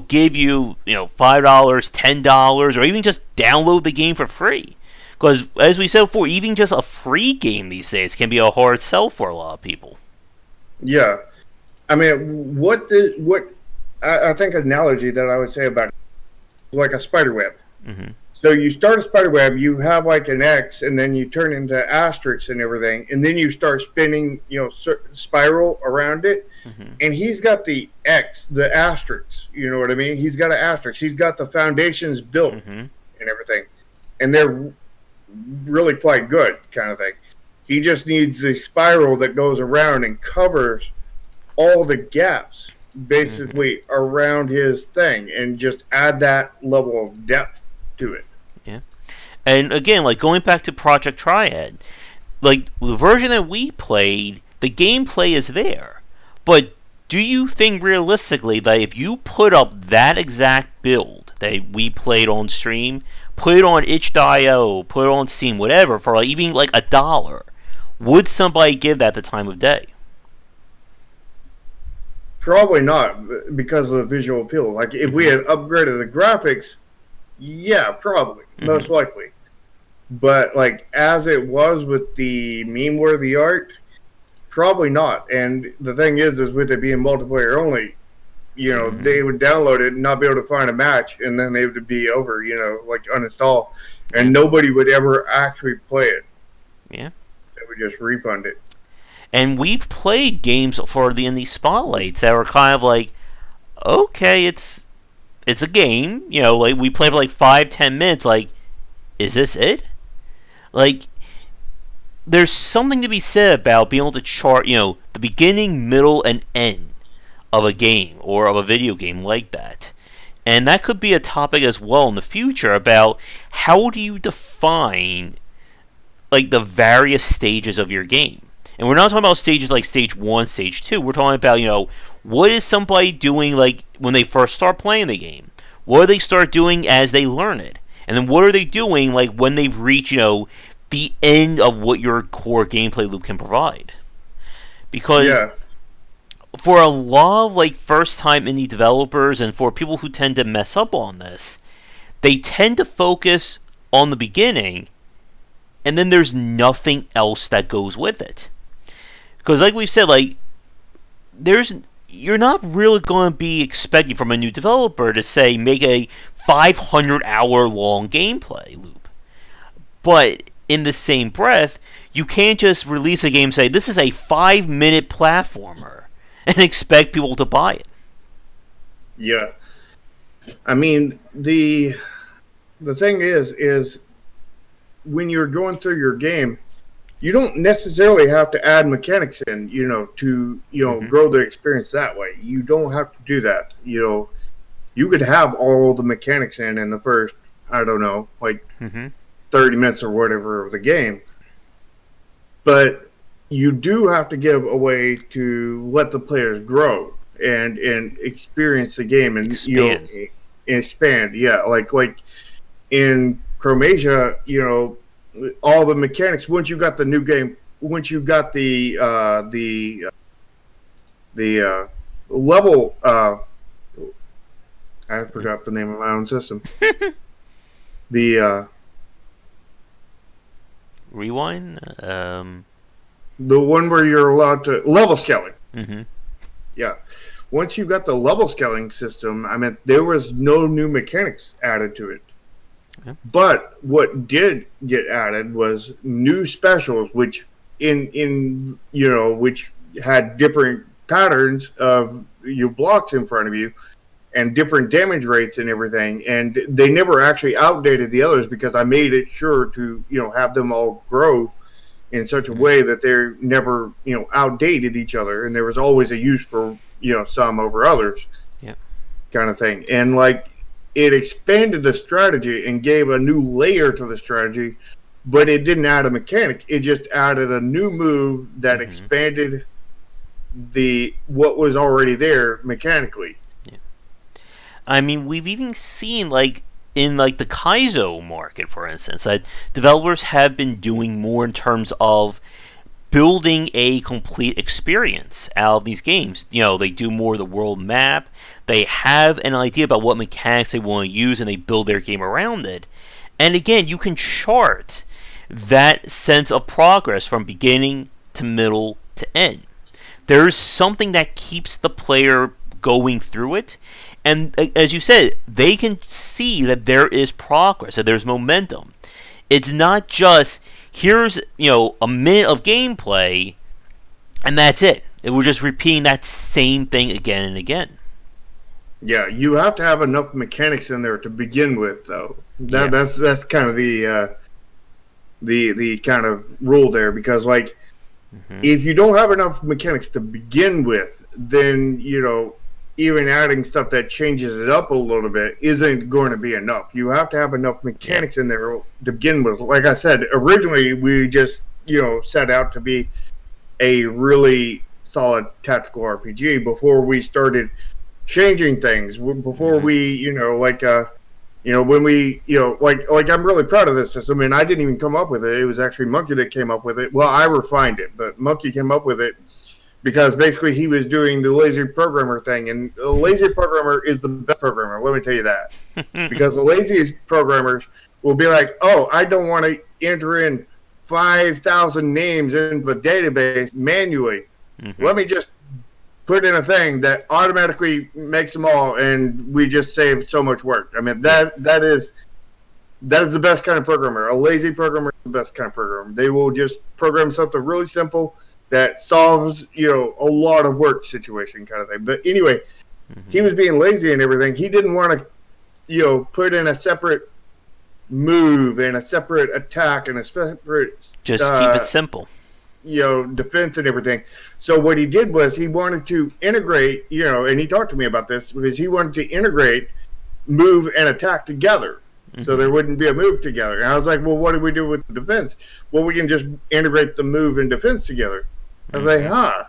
give you $5, $10, or even just download the game for free. Because as we said before, even just a free game these days can be a hard sell for a lot of people. Yeah, I mean, what I think an analogy that I would say about it is like a spider web. Mm-hmm. So you start a spider web, you have like an X, and then you turn into asterisks and everything, and then you start spinning, spiral around it. Mm-hmm. And he's got the X, the asterisks. You know what I mean? He's got an asterisk. He's got the foundations built Mm-hmm. and everything, and they're really quite good, kind of thing. He just needs the spiral that goes around and covers all the gaps Mm-hmm. basically around his thing, and just add that level of depth to it. Yeah. And again, like going back to Project Triad, like the version that we played, the gameplay is there. But do you think realistically that if you put up that exact build that we played on stream, put it on itch.io, put it on Steam, whatever, for like even like $1, would somebody give that the time of day? Probably not because of the visual appeal. Like if we Mm-hmm. had upgraded the graphics, yeah, probably, Mm-hmm. most likely. But like as it was with the meme worthy art, probably not. And the thing is with it being multiplayer only, Mm-hmm. they would download it and not be able to find a match, and then they would be over, like uninstall, Yeah. and nobody would ever actually play it. Yeah. They would just refund it. And we've played games for the indie spotlights that were kind of like, okay, it's a game, like we played for like 5-10 minutes. Like, is this it? Like, there's something to be said about being able to chart, the beginning, middle, and end of a game or of a video game like that. And that could be a topic as well in the future about how do you define like the various stages of your game. And we're not talking about stages like stage 1, stage 2. We're talking about, what is somebody doing like when they first start playing the game? What do they start doing as they learn it? And then what are they doing like when they've reached, the end of what your core gameplay loop can provide? Because Yeah, for a lot of like first time indie developers and for people who tend to mess up on this, they tend to focus on the beginning and then there's nothing else that goes with it. Because like we said, like there's you're not really going to be expecting from a new developer to say make a 500-hour long gameplay loop. But in the same breath, you can't just release a game and say this is a 5-minute platformer and expect people to buy it. yeah. I mean, the thing is when you're going through your game, you don't necessarily have to add mechanics in, to Mm-hmm. grow the experience that way. You don't have to do that. You could have all the mechanics in the first, I don't know, like Mm-hmm. 30 minutes or whatever of the game, but you do have to give a way to let the players grow and experience the game, and Expand. expand. Yeah, like in Chromasia, all the mechanics. Once you got the new game, once you got the level, I forgot the name of my own system. The Rewind. the one where you're allowed to level scaling. Mm-hmm. Yeah. Once you got the level scaling system, I mean, there was no new mechanics added to it. Yeah. But what did get added was new specials, which which had different patterns of you blocks in front of you and different damage rates and everything. And they never actually outdated the others because I made it sure to have them all grow in such a way that they're never outdated each other, and there was always a use for some over others. Yeah. Kind of thing. And like it expanded the strategy and gave a new layer to the strategy, but it didn't add a mechanic. It just added a new move that expanded what was already there mechanically. Yeah. I mean, we've even seen like in like the Kaizo market, for instance, that developers have been doing more in terms of building a complete experience out of these games. They do more of the world map. They have an idea about what mechanics they want to use, and they build their game around it. And again, you can chart that sense of progress from beginning to middle to end. There's something that keeps the player going through it. And as you said, they can see that there is progress, that there's momentum. It's not just here's a minute of gameplay and that's it. We're just repeating that same thing again and again. Yeah, you have to have enough mechanics in there to begin with, though. That's kind of the kind of rule there, because like if you don't have enough mechanics to begin with, then even adding stuff that changes it up a little bit isn't going to be enough. You have to have enough mechanics in there to begin with. Like I said, originally we just, set out to be a really solid tactical RPG before we started changing things. Before we, when we, like I'm really proud of this system, and I didn't even come up with it. It was actually Monkey that came up with it. Well, I refined it, but Monkey came up with it because basically he was doing the lazy programmer thing, and a lazy programmer is the best programmer. Let me tell you that, because the laziest programmers will be like, "Oh, I don't want to enter in 5,000 names in the database manually. Let me just put in a thing that automatically makes them all, and we just save so much work." I mean, that is the best kind of programmer. A lazy programmer is the best kind of programmer. They will just program something really simple that solves, a lot of work situation kind of thing. But anyway, he was being lazy and everything. He didn't want to, put in a separate move and a separate attack and a separate... Just keep it simple. Defense and everything. So what he did was he wanted to integrate, and he talked to me about this, because he wanted to integrate move and attack together. So there wouldn't be a move together. And I was like, well, what do we do with the defense? Well, we can just integrate the move and defense together. I was like, Yeah.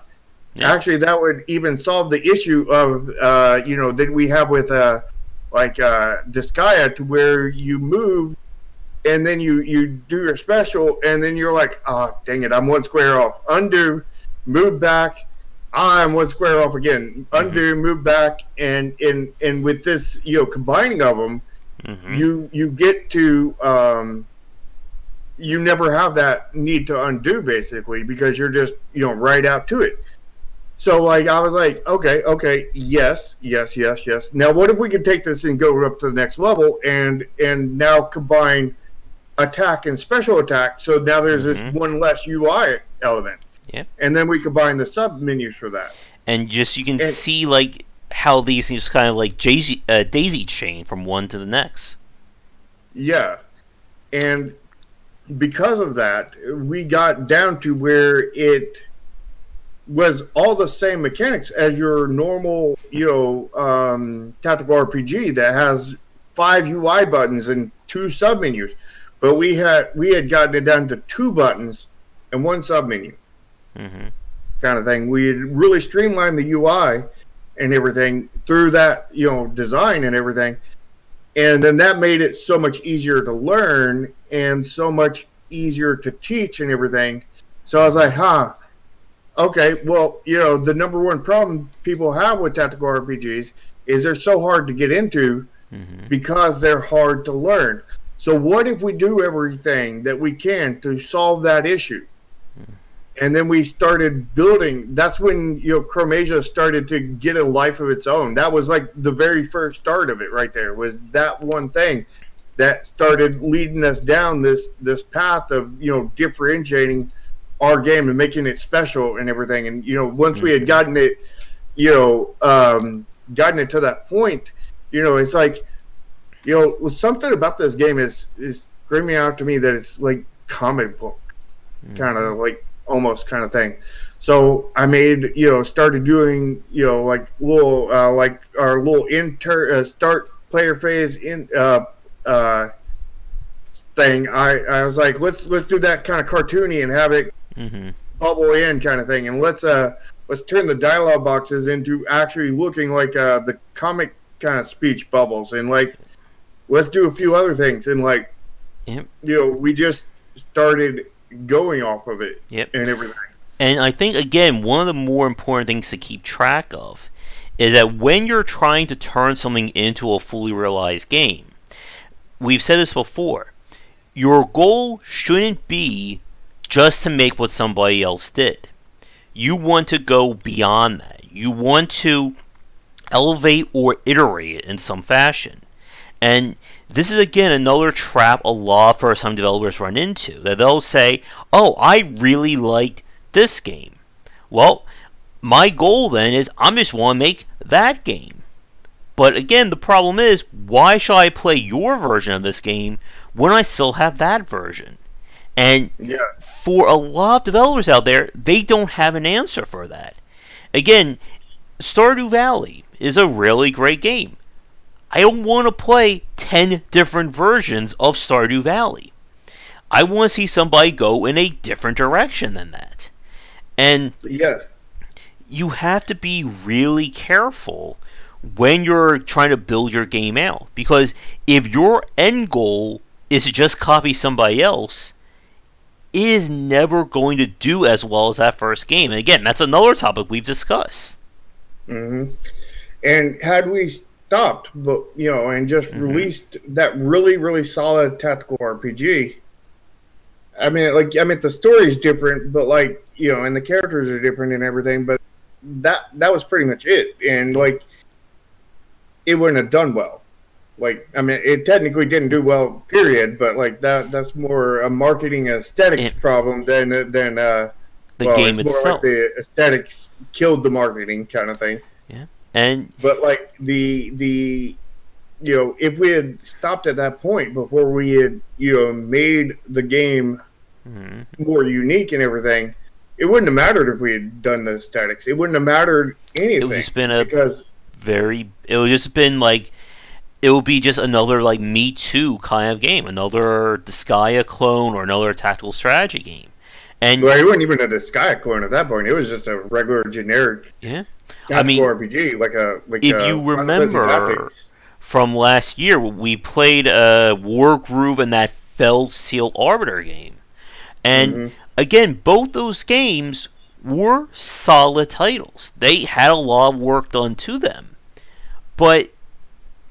Actually, that would even solve the issue of, that we have with, Disgaea, to where you move and then you do your special, and then you're like, oh, dang it, I'm one square off. Undo, move back, I'm one square off again. Undo, move back, and with this, combining of them, you get to, you never have that need to undo, basically, because you're just, right out to it. So, like, I was like, okay, yes. Now, what if we could take this and go up to the next level and now combine attack and special attack? So now there's this one less UI element. Yeah. And then we combine the sub menus for that. And just you can see, like, how these things kind of like daisy chain from one to the next. Yeah. And because of that, we got down to where it was all the same mechanics as your normal, tactical RPG that has 5 UI buttons and 2 submenus. But we had gotten it down to 2 buttons and 1 submenu, kind of thing. We had really streamlined the UI and everything through that, design and everything. And then that made it so much easier to learn and so much easier to teach and everything. So I was like, huh, okay, well, the number one problem people have with tactical RPGs is they're so hard to get into Mm-hmm. because they're hard to learn. So what if we do everything that we can to solve that issue? And then we started building. That's when Chromasia started to get a life of its own. That was like the very first start of it, right there. Was that one thing that started leading us down this path of differentiating our game and making it special and everything. And once we had Mm-hmm. gotten it to that point, it's like something about this game is screaming out to me that it's like comic book kind Mm-hmm. of like almost kind of thing. So I made started doing like little like our little start player phase in uh thing. I was like, let's do that kind of cartoony and have it Mm-hmm. bubble in kind of thing, and let's turn the dialogue boxes into actually looking like the comic kind of speech bubbles, and like let's do a few other things, and like Yep. we just started going off of it Yep. and everything. And I think, again, one of the more important things to keep track of is that when you're trying to turn something into a fully realized game, we've said this before, your goal shouldn't be just to make what somebody else did. You want to go beyond that. You want to elevate or iterate it in some fashion. And this is again another trap a lot of first time developers run into. That they'll say, "Oh, I really liked this game." Well, my goal then is I'm just want to make that game. But again, the problem is, why should I play your version of this game when I still have that version? And Yeah, for a lot of developers out there, they don't have an answer for that. Again, Stardew Valley is a really great game. I don't want to play 10 different versions of Stardew Valley. I want to see somebody go in a different direction than that. And yeah, you have to be really careful when you're trying to build your game out. Because if your end goal is to just copy somebody else, it is never going to do as well as that first game. And again, that's another topic we've discussed. hmm and had we stopped, but and just Mm-hmm. released that really really solid tactical RPG. I mean, the story is different, but like and the characters are different and everything. But that was pretty much it, and Yep. like it wouldn't have done well. Like, I mean, it technically didn't do well, period. But like that's more a marketing aesthetics And problem than the well, game it's more like itself. the aesthetics killed the marketing kind of thing. Yeah. And But like the if we had stopped at that point before we had made the game mm, more unique and everything, it wouldn't have mattered if we had done the aesthetics. It wouldn't have mattered it would anything just been a because very it would just been like it would be just another like Me Too kind of game, another Disgaea clone or another tactical strategy game. And well, it wasn't even a Disgaea clone at that point. It was just a regular generic yeah, I tactical mean, RPG, like if a you Final Fantasy remember Tactics. from last year, we played War Groove and that Felled Seal Arbiter game. And hmm again, both those games were solid titles. They had a lot of work done to them. But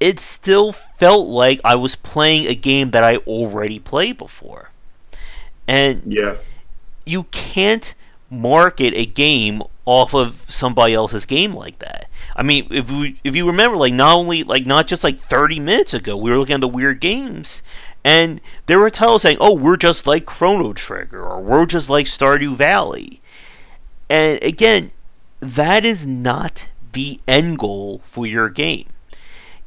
it still felt like I was playing a game that I already played before. And Yeah, you can't market a game off of somebody else's game like that. I mean, if you remember, like not just like 30 minutes ago, we were looking at the weird games, and there were titles saying, "Oh, we're just like Chrono Trigger," or "We're just like Stardew Valley." And again, that is not the end goal for your game.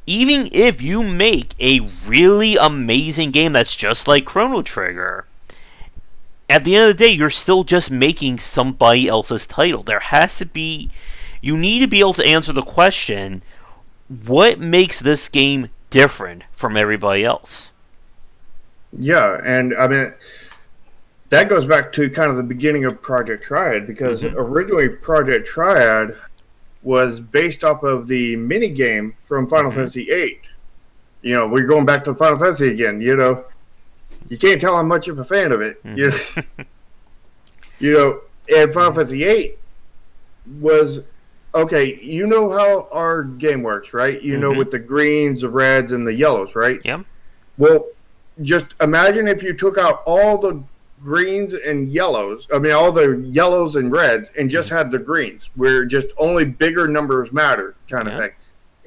Even if you make a really amazing game that's just like Chrono Trigger, at the end of the day, you're still just making somebody else's title. There has to be. You need to be able to answer the question, what makes this game different from everybody else? yeah, and I mean that goes back to kind of the beginning of Project Triad because Mm-hmm. originally Project Triad was based off of the mini game from Final Mm-hmm. Fantasy VIII. We're going back to Final Fantasy again. you can't tell I'm much of a fan of it. Mm-hmm. You know, and Final Fantasy VIII was okay. You know how our game works, right? You know, Mm-hmm. with the greens, the reds, and the yellows, right? Yep. Well, just imagine if you took out all the greens and yellows. I mean, all the yellows and reds, and just Mm-hmm. had the greens, where just only bigger numbers matter, kind of Yep. thing.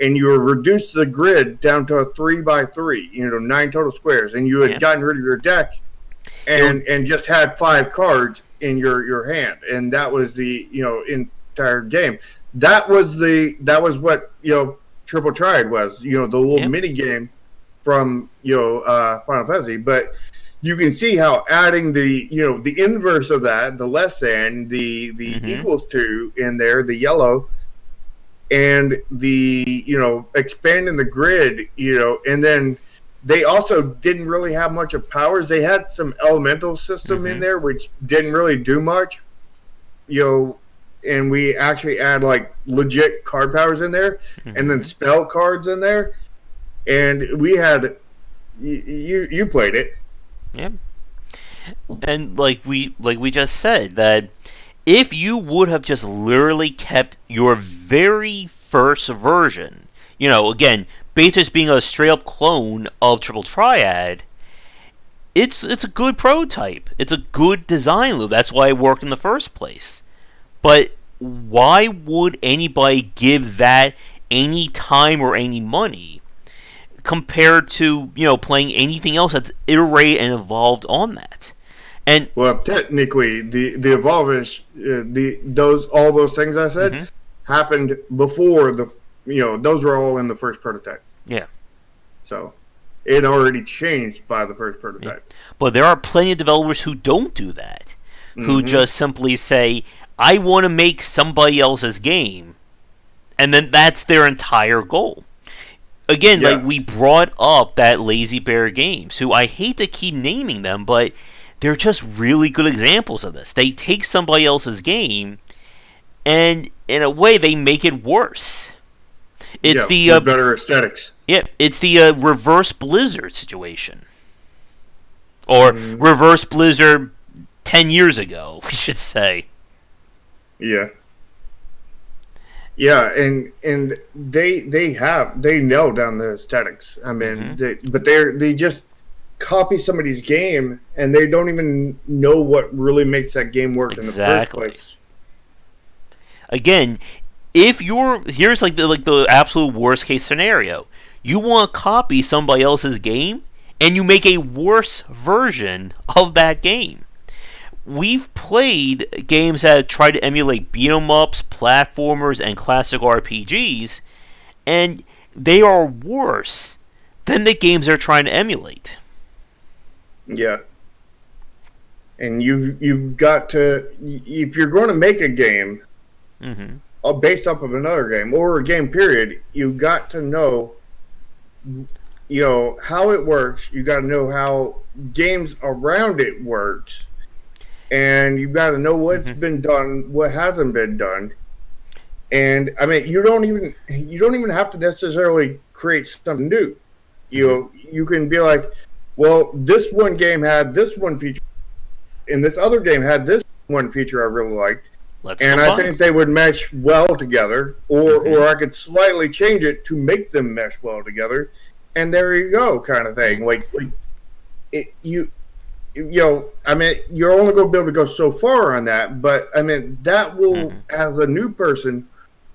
And you reduced the grid down to a 3x3, 9 total squares, and you had Yep. gotten rid of your deck It would. and just had 5 cards in your hand, and that was the entire game. That was what Triple Triad was. The little Yep. mini game from Final Fantasy, but you can see how adding the inverse of that, the less than, the Mm-hmm. equals to in there, the yellow, and the expanding the grid, and then they also didn't really have much of powers. They had some elemental system in Mm-hmm. there which didn't really do much, you know and we actually add like legit card powers in there, and then Mm-hmm. spell cards in there, and we had you played it. Yep. And like we just said, that if you would have just literally kept your very first version, again, Beta's being a straight up clone of Triple Triad, it's a good prototype. It's a good design loop. That's why it worked in the first place. But why would anybody give that any time or any money compared to playing anything else that's iterated and evolved on that? And Well, technically, the evolve is the those all those things I said mhm, happened before those were all in the first prototype. yeah, So it already changed by the first yeah. prototype. But there are plenty of developers who don't do that, who Mm-hmm. just simply say, "I want to make somebody else's game," and then that's their entire goal. Again, like Yeah, we brought up that Lazy Bear Games, who I hate to keep naming them, but they're just really good examples of this. They take somebody else's game, and in a way, they make it worse. It's yeah, the with better aesthetics. yeah, it's the reverse Blizzard situation, or Mm, reverse Blizzard 10 years ago, we should say. yeah, yeah, and they nail down the aesthetics. I mean, Hmm. they just copy somebody's game, and they don't even know what really makes that game work in the first Exactly. place. Again, if you're here's like the absolute worst case scenario, you want to copy somebody else's game, and you make a worse version of that game. We've played games that try to emulate beat 'em ups, platformers, and classic RPGs, and they are worse than the games they're trying to emulate. Yeah, and you've got to, if you're going to make a game Hmm. based off of another game or a game period, you've got to know how it works. You got to know how games around it works, and you've got to know what's Hmm. been done, what hasn't been done. And I mean, you don't even have to necessarily create something new. Hmm. You can be like, well, this one game had this one feature, and this other game had this one feature I really liked, Let's and I combine. think they would mesh well together, or Hmm. I could slightly change it to make them mesh well together, and there you go, kind of Yeah. thing. Like it, I mean, you're only going to be able to go so far on that, but I mean, that will, Hmm. as a new person,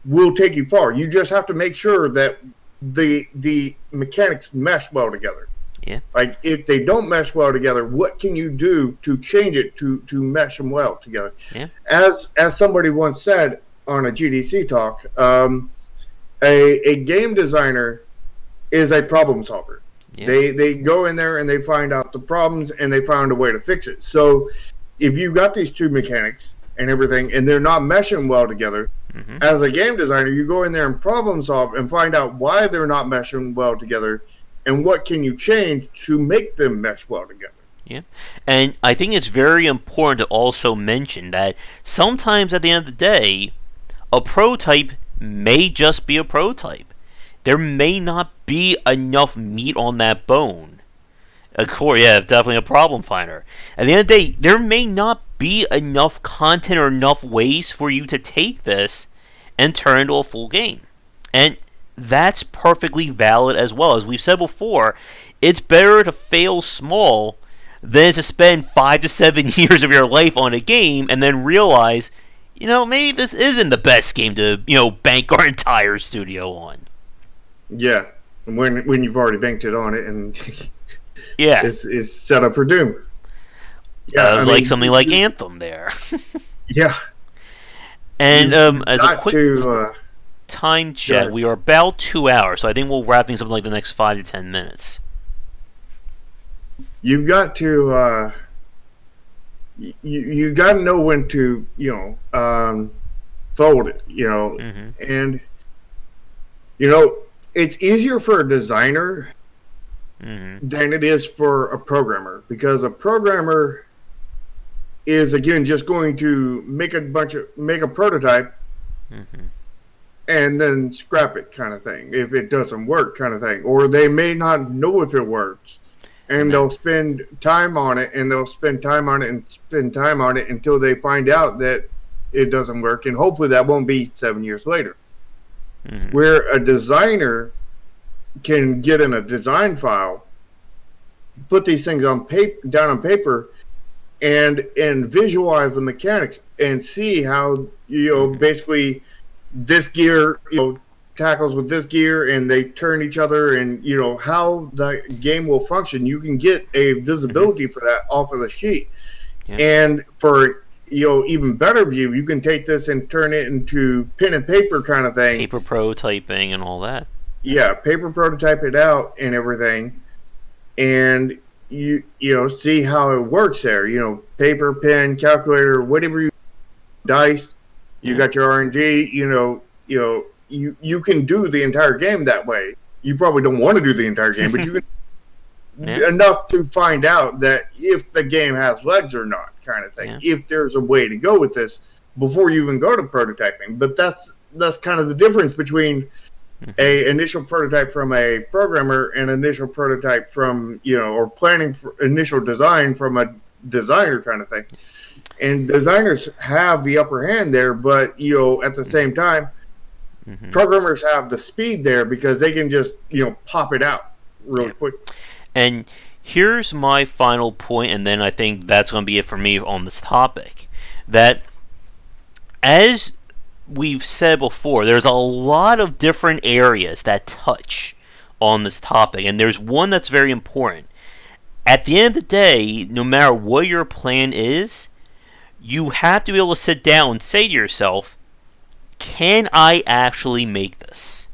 will take you far. You just have to make sure that the mechanics mesh well together. Yeah. Like if they don't mesh well together, what can you do to change it to mesh them well together? Yeah. As somebody once said on a GDC talk, a game designer is a problem solver. Yeah. They go in there and they find out the problems and they find a way to fix it. So if you've got these two mechanics and everything and they're not meshing well together, Hmm. as a game designer, you go in there and problem solve and find out why they're not meshing well together and what can you change to make them mesh well together. Yeah. And I think it's very important to also mention that sometimes at the end of the day, a prototype may just be a prototype. There may not be enough meat on that bone. Of course, yeah, definitely a problem finder. At the end of the day, there may not be enough content or enough ways for you to take this and turn into a full game. And that's perfectly valid as well. As we've said before, it's better to fail small than to spend 5 to 7 years of your life on a game and then realize, maybe this isn't the best game to, bank our entire studio on. Yeah, when you've already banked it on it and Yeah, it's set up for doom. Yeah, I like mean, something like Anthem there. yeah, And you've as a got quick to time go check, ahead. we are about 2 hours, so I think we'll wrap things up in like the next 5 to 10 minutes. You've got to you got to know when to fold it. Mm-hmm. And you know it's easier for a designer Mm-hmm. than it is for a programmer, because a programmer is again just going to make a prototype Mm-hmm. and then scrap it, kind of thing, if it doesn't work, kind of thing, or they may not know if it works, And and they'll then, spend time on it, and they'll spend time on it and spend time on it until they find out that it doesn't work, and hopefully that won't be 7 years later. mm-hmm. Where a designer can get in a design file, put these things on paper, down on paper, and visualize the mechanics and see how Mm-hmm. basically this gear tackles with this gear, and they turn each other, and how the game will function. You can get a Mm-hmm. visibility for that off of the sheet, Yeah, and for even better view, you can take this and turn it into pen and paper kind of thing. paper prototyping and all that. Yeah, paper prototype it out and everything, and see how it works there. Paper, pen, calculator, whatever you dice. You Yeah, got your RNG. You can do the entire game that way. You probably don't want to do the entire game, but you can yeah, enough to find out that if the game has legs or not, kind of thing. yeah. If there's a way to go with this before you even go to prototyping. But that's kind of the difference between Mm-hmm. a initial prototype from a programmer and initial prototype from or planning for initial design from a designer, kind of thing. And designers have the upper hand there, but at the same time, Mm-hmm. programmers have the speed there because they can just pop it out really Yeah. quick. And here's my final point, and then I think that's going to be it for me on this topic. That, as we've said before, there's a lot of different areas that touch on this topic, and there's one that's very important. At the end of the day, no matter what your plan is, you have to be able to sit down and say to yourself, can I actually make this?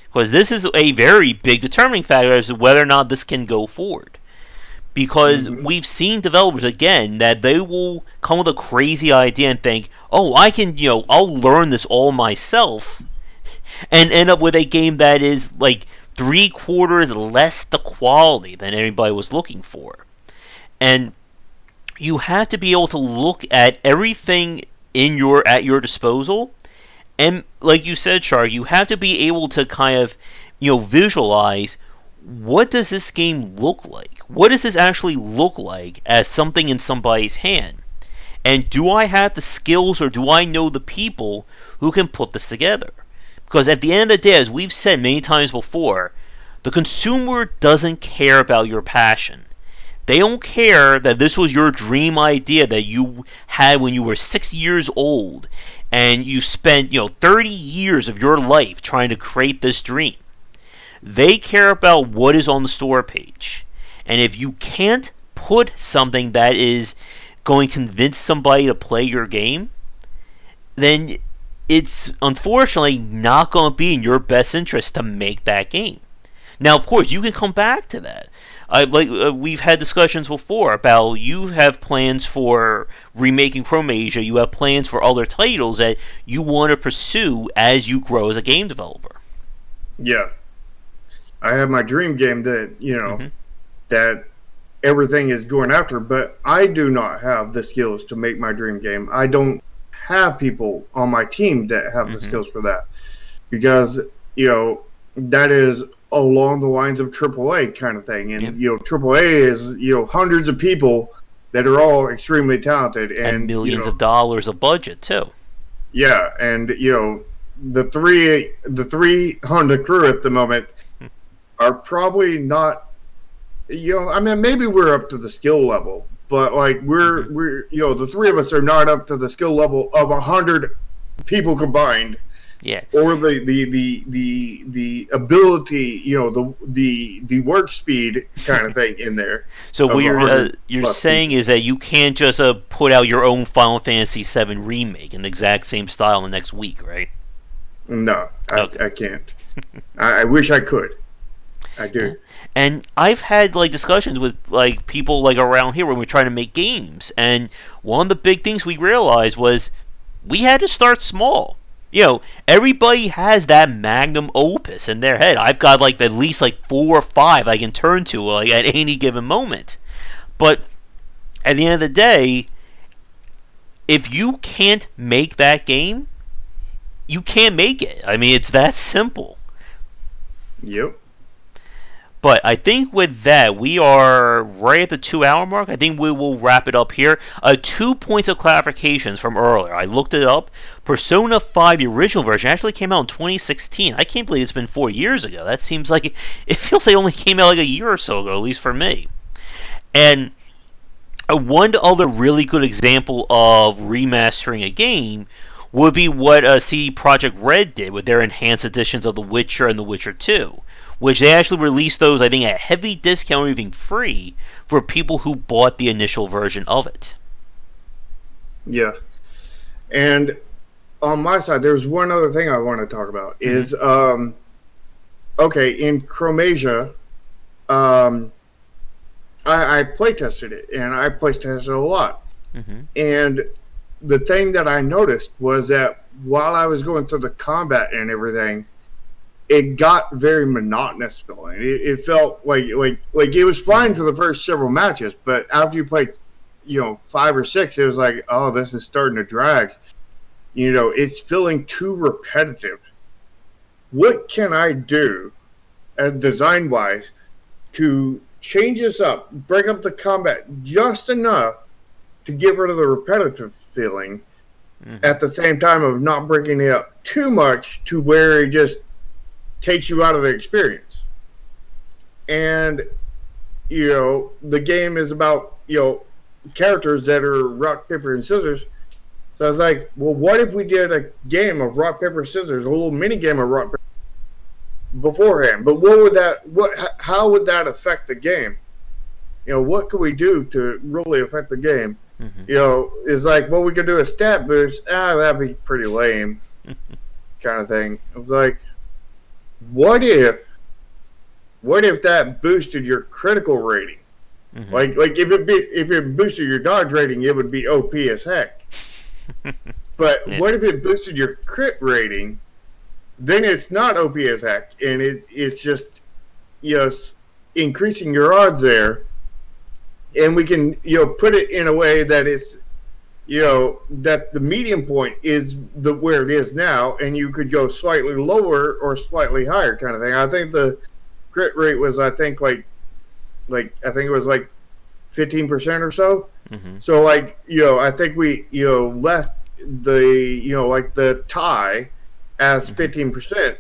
Because this is a very big determining factor as to whether or not this can go forward. Because Hmm. we've seen developers again that they will come with a crazy idea and think, oh, I can, I'll learn this all myself, and end up with a game that is like 3/4 less the quality than anybody was looking for. And you have to be able to look at everything at your disposal, and like you said, Shark, you have to be able to kind of visualize, what does this game look like? What does this actually look like as something in somebody's hand? And do I have the skills, or do I know the people who can put this together? Because at the end of the day, as we've said many times before, the consumer doesn't care about your passion. They don't care that this was your dream idea that you had when you were 6 years old, and you spent 30 years of your life trying to create this dream. They care about what is on the store page. And if you can't put something that is going to convince somebody to play your game, then it's unfortunately not going to be in your best interest to make that game. Now, of course, you can come back to that. We've had discussions before about, you have plans for remaking Chromasia, you have plans for other titles that you want to pursue as you grow as a game developer. Yeah, I have my dream game that Mm-hmm. that everything is going after, but I do not have the skills to make my dream game. I don't have people on my team that have the Mm-hmm. skills for that, because that is along the lines of AAA kind of thing. Yep. And AAA is hundreds of people that are all extremely talented, And and millions of dollars of budget too. yeah, and the three Honda crew at the moment are probably not. I mean, maybe we're up to the skill level, but like we're the three of us are not up to the skill level of 100 people combined. Yeah. Or the ability, the work speed kind of thing in there. So what you're saying people. is that you can't just put out your own Final Fantasy VII remake in the exact same style in the next week, right? No, Okay. I can't. I wish I could. I do. And I've had like discussions with like people like around here when we're trying to make games, and one of the big things we realized was we had to start small. Everybody has that magnum opus in their head. I've got like at least like 4 or 5 I can turn to like at any given moment. But at the end of the day, if you can't make that game, you can't make it. I mean, it's that simple. Yep. But I think with that, we are right at the 2 hour mark. I think we will wrap it up here. 2 points of clarifications from earlier. I looked it up. Persona 5, the original version, actually came out in 2016. I can't believe it's been 4 years ago. That seems like it feels like it only came out like a year or so ago, at least for me. And one other really good example of remastering a game would be what CD Projekt Red did with their enhanced editions of The Witcher and The Witcher 2, which they actually released those, I think, at heavy discount or even free for people who bought the initial version of it. Yeah. And on my side, there's one other thing I want to talk about is, okay, in Chromasia, I play tested it, and I play tested a lot. And the thing that I noticed was that while I was going through the combat and everything, it got very monotonous feeling. It felt like it was fine for the first several matches, but after you played, 5 or 6, it was like, oh, this is starting to drag. It's feeling too repetitive. What can I do, as design wise, to change this up, break up the combat just enough to get rid of the repetitive feeling, at the same time of not breaking it up too much to where it just takes you out of the experience? And the game is about characters that are rock, paper, and scissors. So I was like, well, what if we did a game of rock, paper, scissors, a little mini game of rock, paper beforehand? But how would that affect the game? What could we do to really affect the game? It's like, well, we could do a stat boost. That'd be pretty lame, kind of thing. It was like, what if that boosted your critical rating? Like if it boosted your dodge rating, it would be OP as heck. But what if it boosted your crit rating? Then it's not OP as heck, and it's just increasing your odds there. And we can put it in a way that it's that the medium point is where it is now, and you could go slightly lower or slightly higher, kind of thing. I think the crit rate was I think it was like 15% or so. So I think we left the tie as 15%.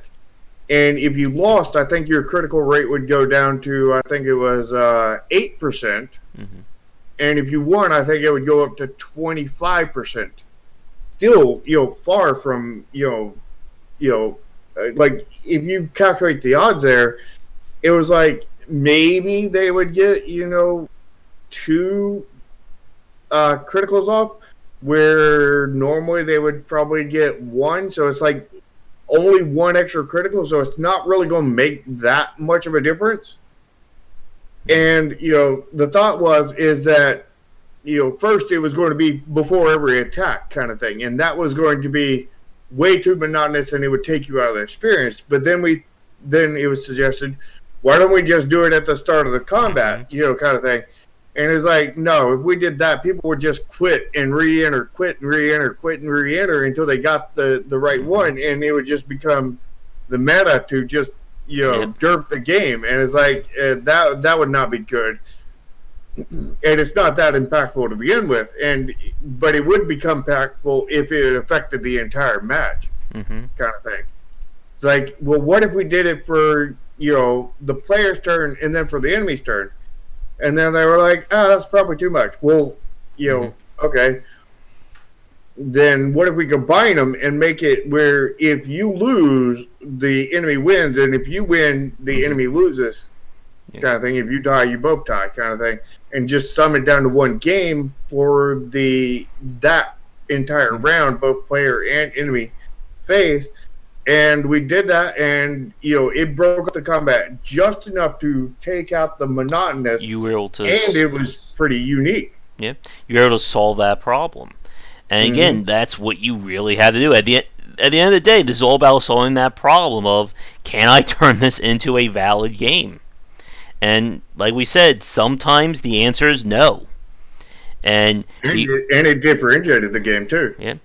And if you lost, I think your critical rate would go down to, I think it was 8%. And if you won, I think it would go up to 25%. Still, far from, like if you calculate the odds there, it was like maybe they would get, 2 criticals off, where normally they would probably get 1. So it's like only 1 extra critical, so it's not really going to make that much of a difference. And the thought is that first it was going to be before every attack kind of thing, and that was going to be way too monotonous and it would take you out of the experience. But then it was suggested, why don't we just do it at the start of the combat, kind of thing. And it's like, no, if we did that, people would just quit and re-enter, quit and re-enter, quit and re-enter until they got the right one, and it would just become the meta to just Yep. derp the game, and it's like that would not be good. And it's not that impactful to begin with, but it would become impactful if it affected the entire match, Mm-hmm. kind of thing. It's like, well, what if we did it for the player's turn and then for the enemy's turn? And then they were like, "Ah, that's probably too much." Well, Mm-hmm. okay. Then what if we combine them and make it where if you lose, the enemy wins, and if you win, the Mm-hmm. enemy loses, Yeah. kind of thing. If you die, you both die, kind of thing, and just sum it down to one game for that entire Mm-hmm. round, both player and enemy phase. And we did that, and it broke up the combat just enough to take out the monotonous, You were able to. and it was pretty unique. Yeah. You were able to solve that problem. And again, Mm-hmm. that's what you really have to do. At the end of the day, this is all about solving that problem of, can I turn this into a valid game? And like we said, sometimes the answer is no. And And the it differentiated the game too. Yeah,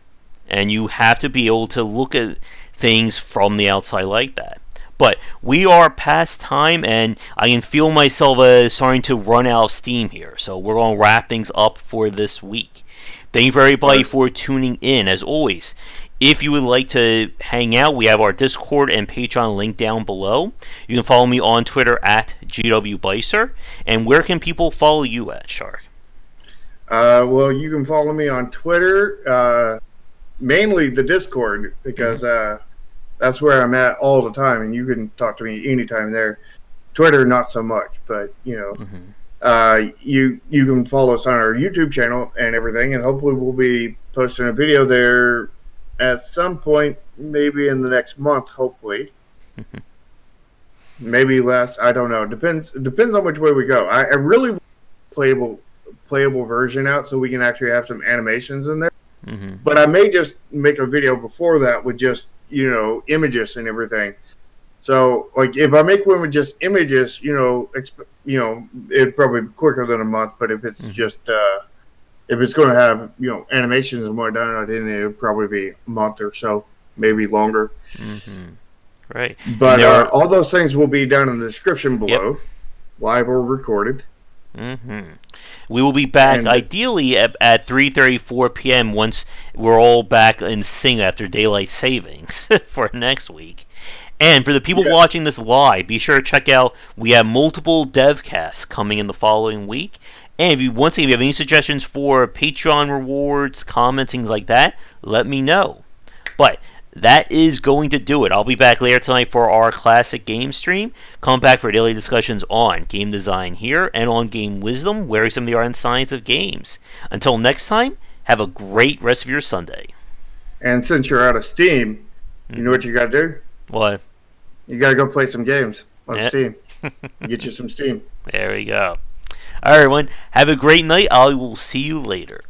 and you have to be able to look at things from the outside like that. But we are past time, and I can feel myself starting to run out of steam here. So we're going to wrap things up for this week. Thank you for everybody Yes. for tuning in. As always, if you would like to hang out, we have our Discord and Patreon link down below. You can follow me on Twitter at GWBicer. And where can people follow you at, Shark? Well, you can follow me on Twitter, mainly the Discord, Mm-hmm. because that's where I'm at all the time, and you can talk to me anytime there. Twitter, not so much, but Mm-hmm. you can follow us on our YouTube channel and everything, and hopefully we'll be posting a video there at some point, maybe in the next month, hopefully. Maybe less. I don't know. Depends on which way we go. I really want a playable version out so we can actually have some animations in there. Mm-hmm. But I may just make a video before that with just images and everything. So like if I make one with just images, it'd probably be quicker than a month. But if it's Mm-hmm. just if it's going to have animations and more done, then it would probably be a month or so, maybe longer. Mm-hmm. Right. And But there are. all those things will be down in the description Yep. below, live or recorded. Mm-hmm. We will be back And ideally at 3:34 p.m. once we're all back in sync after daylight savings for next week. And for the people yeah, watching this live, be sure to check out. We have multiple devcasts coming in the following week. And if you have any suggestions for Patreon rewards, comments, things like that, let me know. But that is going to do it. I'll be back later tonight for our classic game stream. Come back for daily discussions on game design here and on game wisdom, where some of the art and science of games. Until next time, have a great rest of your Sunday. and since you're out of Steam, you know Mm-hmm. what you got to do? What? You got to go play some games on Yeah. Steam. Get you some Steam. There we go. All right, everyone. Have a great night. I will see you later.